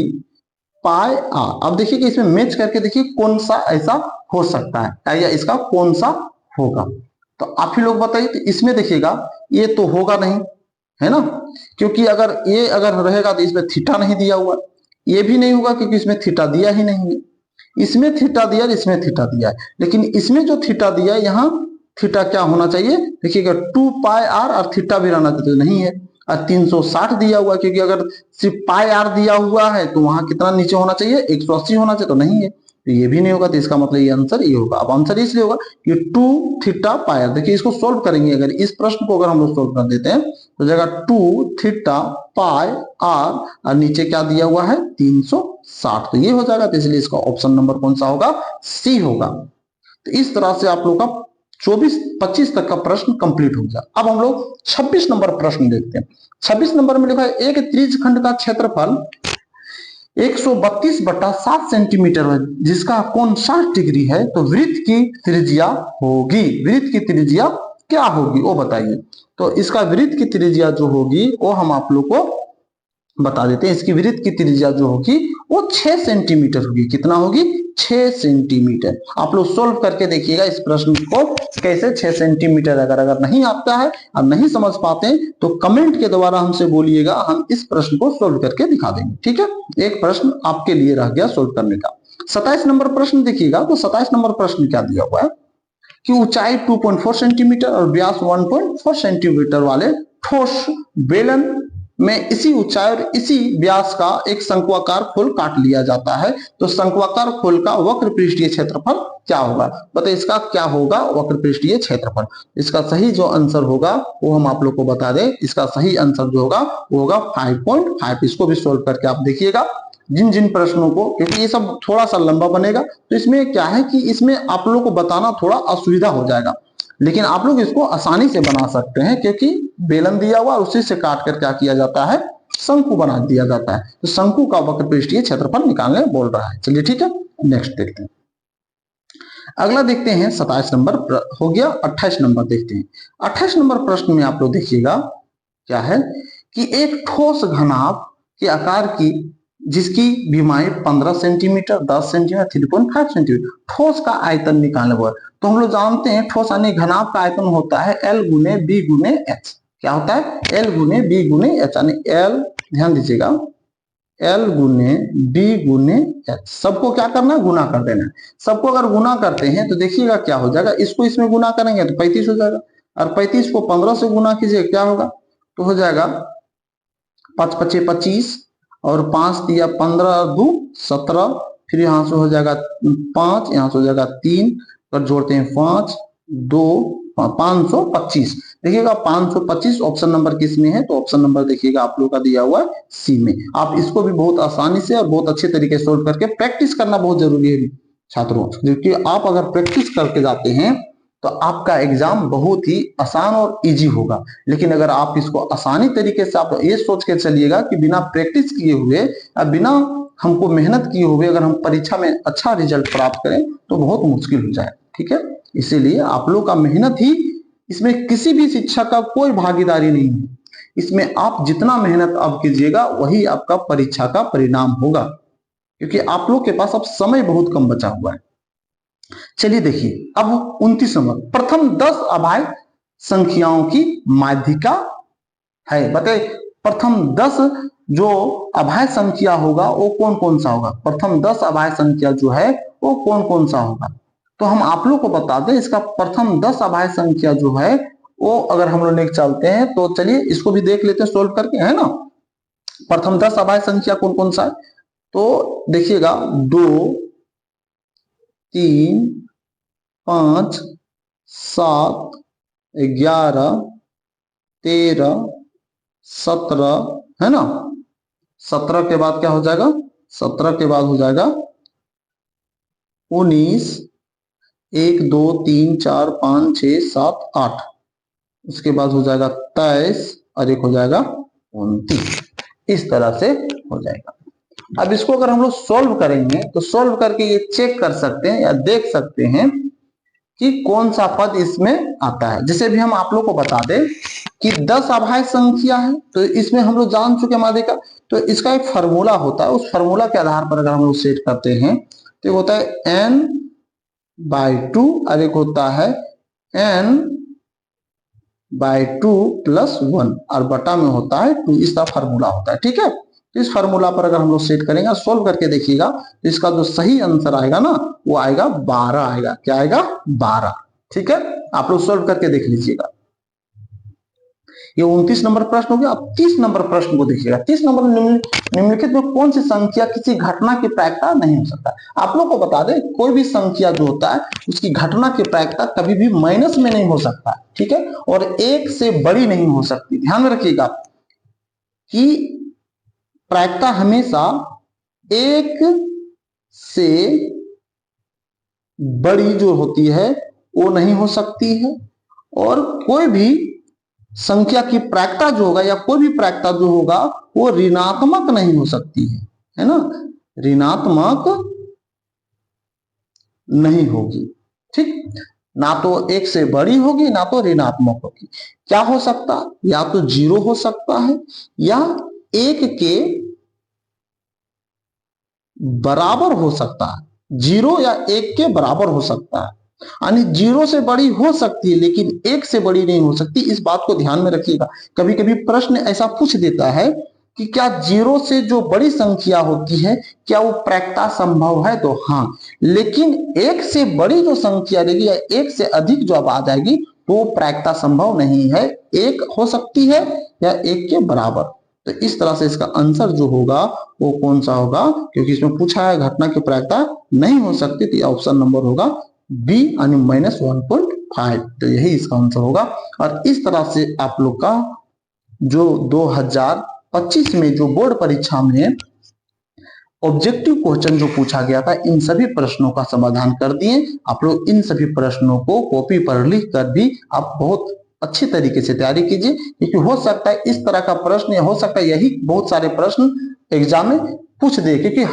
pi r. अब देखिए कि इसमें मैच करके देखिए कौन सा ऐसा हो सकता है या इसका कौन सा होगा। तो आप ही लोग बताइए। तो इसमें देखिएगा ये तो होगा नहीं, है ना, क्योंकि अगर ये अगर रहेगा तो इसमें थीटा नहीं दिया हुआ, ये भी नहीं होगा क्योंकि इसमें थीटा दिया ही नहीं है। इसमें थीटा दिया, इसमें थीटा दिया है, लेकिन इसमें जो थीटा दिया है यहाँ थीटा क्या होना चाहिए, देखिएगा 2πr, और थीटा भी रहना चाहिए, नहीं है। और 360 दिया हुआ, क्योंकि अगर सिर्फ पाई आर दिया हुआ है तो वहां कितना नीचे होना चाहिए, 180 होना चाहिए, तो नहीं है, तो ये भी नहीं होगा। तो इसका मतलब ये आंसर ये होगा। अब आंसर इसलिए होगा कि 2 थीटा पाई आर। देखिए इसको सोल्व करेंगे, अगर इस प्रश्न को अगर हम लोग सोल्व कर देते हैं तो जगह 2 थीटा पाई आर और नीचे क्या दिया हुआ है 360, तो ये हो जाएगा। तो इसलिए इसका ऑप्शन नंबर कौन सा होगा, सी होगा। तो इस तरह से आप लोग का 24-25 तक का प्रश्न कंप्लीट हो गया। अब हम लोग 26 नंबर प्रश्न देखते हैं। 26 नंबर में लिखा है एक त्रिज्यखंड का क्षेत्रफल 132/7 सेंटीमीटर है जिसका कोण 60 डिग्री है, तो वृत्त की त्रिज्या होगी, वृत्त की त्रिज्या क्या होगी वो बताइए। तो इसका वृत्त की त्रिज्या जो होगी वो हम आप लोग को बता देते हैं। इसकी वृत्त की त्रिज्या जो होगी वो 6 सेंटीमीटर होगी। कितना होगी, 6 सेंटीमीटर। आप लोग सोल्व करके देखिएगा इस प्रश्न को कैसे 6 सेंटीमीटर। अगर नहीं आता है और नहीं समझ पाते हैं तो कमेंट के द्वारा हमसे बोलिएगा, हम इस प्रश्न को सोल्व करके दिखा देंगे। ठीक है, एक प्रश्न आपके लिए रह गया सोल्व करने का। 27 नंबर प्रश्न देखिएगा। तो 27 नंबर प्रश्न क्या दिया हुआ है कि ऊंचाई 2.4 सेंटीमीटर और व्यास 1.4 सेंटीमीटर वाले ठोस बेलन में इसी ऊंचाई और इसी व्यास का एक शंक्वाकार खोल काट लिया जाता है, तो शंक्वाकार खोल का वक्र पृष्ठीय क्षेत्रफल क्या होगा। बताइए इसका क्या होगा वक्र पृष्ठीय क्षेत्रफल। इसका सही जो आंसर होगा वो हम आप लोग को बता दें। इसका सही आंसर जो होगा वो होगा 5.5। इसको भी सोल्व करके आप देखिएगा जिन जिन प्रश्नों को, क्योंकि ये सब थोड़ा सा लंबा बनेगा तो इसमें क्या है कि इसमें आप लोगों को बताना थोड़ा असुविधा हो जाएगा, लेकिन आप लोग इसको आसानी से बना सकते हैं क्योंकि बेलन दिया हुआ उसी से काट कर क्या किया जाता है, शंकु बना दिया जाता है। तो शंकु का वक्र पृष्ठीय क्षेत्रफल निकालने बोल रहा है। चलिए ठीक है, नेक्स्ट देखते हैं। अगला देखते हैं 27 नंबर हो गया। 28 नंबर देखते हैं। 28 नंबर प्रश्न में आप लोग देखिएगा क्या है कि एक ठोस घनाभ के आकार की जिसकी विमाई 15 सेंटीमीटर, 10 सेंटीमीटर, 3.5 सेंटीमीटर, ठोस का आयतन निकालने बोला। तो हम लोग जानते हैं ठोस यानी घनाभ का आयतन होता है L गुने B गुने H। क्या होता है, L गुने B गुने H, यानी L, ध्यान दीजिएगा, L गुने B गुने H। सबको क्या करना है, गुना कर देना है। सबको अगर गुना करते हैं तो देखिएगा क्या हो जाएगा, इसको इसमें गुना करेंगे तो 35 हो जाएगा, और 35 को 15 से गुना कीजिए क्या होगा, तो हो जाएगा 5 × 5 = 25 और 5 दिया 15 × 2 = 17, फिर यहाँ से हो जाएगा 5, यहाँ से हो जाएगा 3, और जोड़ते हैं 5 2 525। देखिएगा 525 ऑप्शन नंबर किस में है, तो ऑप्शन नंबर देखिएगा आप लोग का दिया हुआ है सी में। आप इसको भी बहुत आसानी से और बहुत अच्छे तरीके से सोल्व करके प्रैक्टिस करना बहुत जरूरी है छात्रों, क्योंकि आप अगर प्रैक्टिस करके जाते हैं तो आपका एग्जाम बहुत ही आसान और इजी होगा। लेकिन अगर आप इसको आसानी तरीके से आप ये सोच के चलिएगा कि बिना प्रैक्टिस किए हुए या बिना हमको मेहनत किए हुए अगर हम परीक्षा में अच्छा रिजल्ट प्राप्त करें तो बहुत मुश्किल हो जाए। ठीक है, इसीलिए आप लोग का मेहनत ही, इसमें किसी भी शिक्षक का कोई भागीदारी नहीं है। इसमें आप जितना मेहनत आप कीजिएगा वही आपका परीक्षा का परिणाम होगा, क्योंकि आप लोग के पास अब समय बहुत कम बचा हुआ है। चलिए देखिए अब 29 नंबर, प्रथम 10 अभाज्य संख्याओं की माध्यिका है। बताइए प्रथम 10 जो अभाज्य संख्या होगा वो कौन कौन सा होगा, प्रथम 10 अभाज्य संख्या जो है वो कौन कौन सा होगा। तो हम आप लोग को बता दें इसका प्रथम 10 अभाज्य संख्या जो है वो अगर हम लोग लेके चलते हैं तो चलिए इसको भी देख लेते हैं सोल्व करके, है ना। प्रथम 10 अभाज्य संख्या कौन कौन सा है, तो देखिएगा 2 3 5 7 11 13 17, है ना। 17 के बाद क्या हो जाएगा, 17 के बाद हो जाएगा 19, 1 2 3 4 5 6 7 8, उसके बाद हो जाएगा 23, और एक हो जाएगा 29। इस तरह से हो जाएगा। अब इसको अगर हम लोग सॉल्व करेंगे तो सॉल्व करके ये चेक कर सकते हैं या देख सकते हैं कि कौन सा पद इसमें आता है। जैसे भी हम आप लोग को बता दें कि 10 अभाज्य संख्या है, तो इसमें हम लोग जान चुके मादे का, तो इसका एक फार्मूला होता है। उस फार्मूला के आधार पर अगर हम लोग सेट करते हैं तो ये होता है n/2 और एक होता है n/2 + 1 और बटा में होता है 2। इसका फार्मूला होता है, ठीक है। तो इस फार्मूला पर अगर हम लोग सेट करेंगे, सोल्व करके देखिएगा, तो इसका जो सही आंसर आएगा ना वो आएगा 12 आएगा। क्या आएगा? 12। ठीक है, आप लोग सोल्व करके देख लीजिएगा। ये 29 नंबर प्रश्न हो गया। अब 30 नंबर प्रश्न को देखिएगा। 30 नंबर निम्नलिखित में कौन सी संख्या किसी घटना की प्रायिकता नहीं हो सकता। आप लोग को बता दें, कोई भी संख्या जो होता है उसकी घटना की प्रायिकता कभी भी माइनस में नहीं हो सकता, ठीक है, और 1 से बड़ी नहीं हो सकती। ध्यान में रखिएगा कि प्रायिकता हमेशा 1 से बड़ी जो होती है वो नहीं हो सकती है, और कोई भी संख्या की प्रायिकता जो होगा या कोई भी प्रायिकता जो होगा वो ऋणात्मक नहीं हो सकती है ना, ऋणात्मक नहीं होगी। ठीक, ना तो 1 से बड़ी होगी ना तो ऋणात्मक होगी। क्या हो सकता है? या तो 0 हो सकता है या 1 के बराबर हो सकता है। 0 या 1 के बराबर हो सकता है, यानी 0 से बड़ी हो सकती है लेकिन 1 से बड़ी नहीं हो सकती। इस बात को ध्यान में रखिएगा। कभी कभी प्रश्न ऐसा पूछ देता है कि क्या 0 से जो बड़ी संख्या होती है क्या वो प्रायिकता संभव है, तो हाँ, लेकिन 1 से बड़ी जो संख्या रहेगी या 1 से अधिक जो अब आ जाएगी तो प्रायिकता संभव नहीं है। 1 हो सकती है या 1 के बराबर। तो इस तरह से इसका आंसर जो होगा वो कौन सा होगा, क्योंकि इसमें पूछा है घटना की प्रायिकता नहीं हो सकती, तो ऑप्शन नंबर होगा बी यानी -1.5। तो यही इसका आंसर होगा। और इस तरह से आप लोग का जो 2025 में जो बोर्ड परीक्षा में ऑब्जेक्टिव क्वेश्चन जो पूछा गया था, इन सभी प्रश्नों का समाधान कर दिए। आप लोग इन सभी प्रश्नों को कॉपी पर लिख कर भी आप बहुत अच्छी तरीके से तैयारी कीजिए, क्योंकि हो सकता है इस तरह का प्रश्न या हो सकता है यही बहुत सारे प्रश्न एग्जाम में पूछ दे, क्योंकि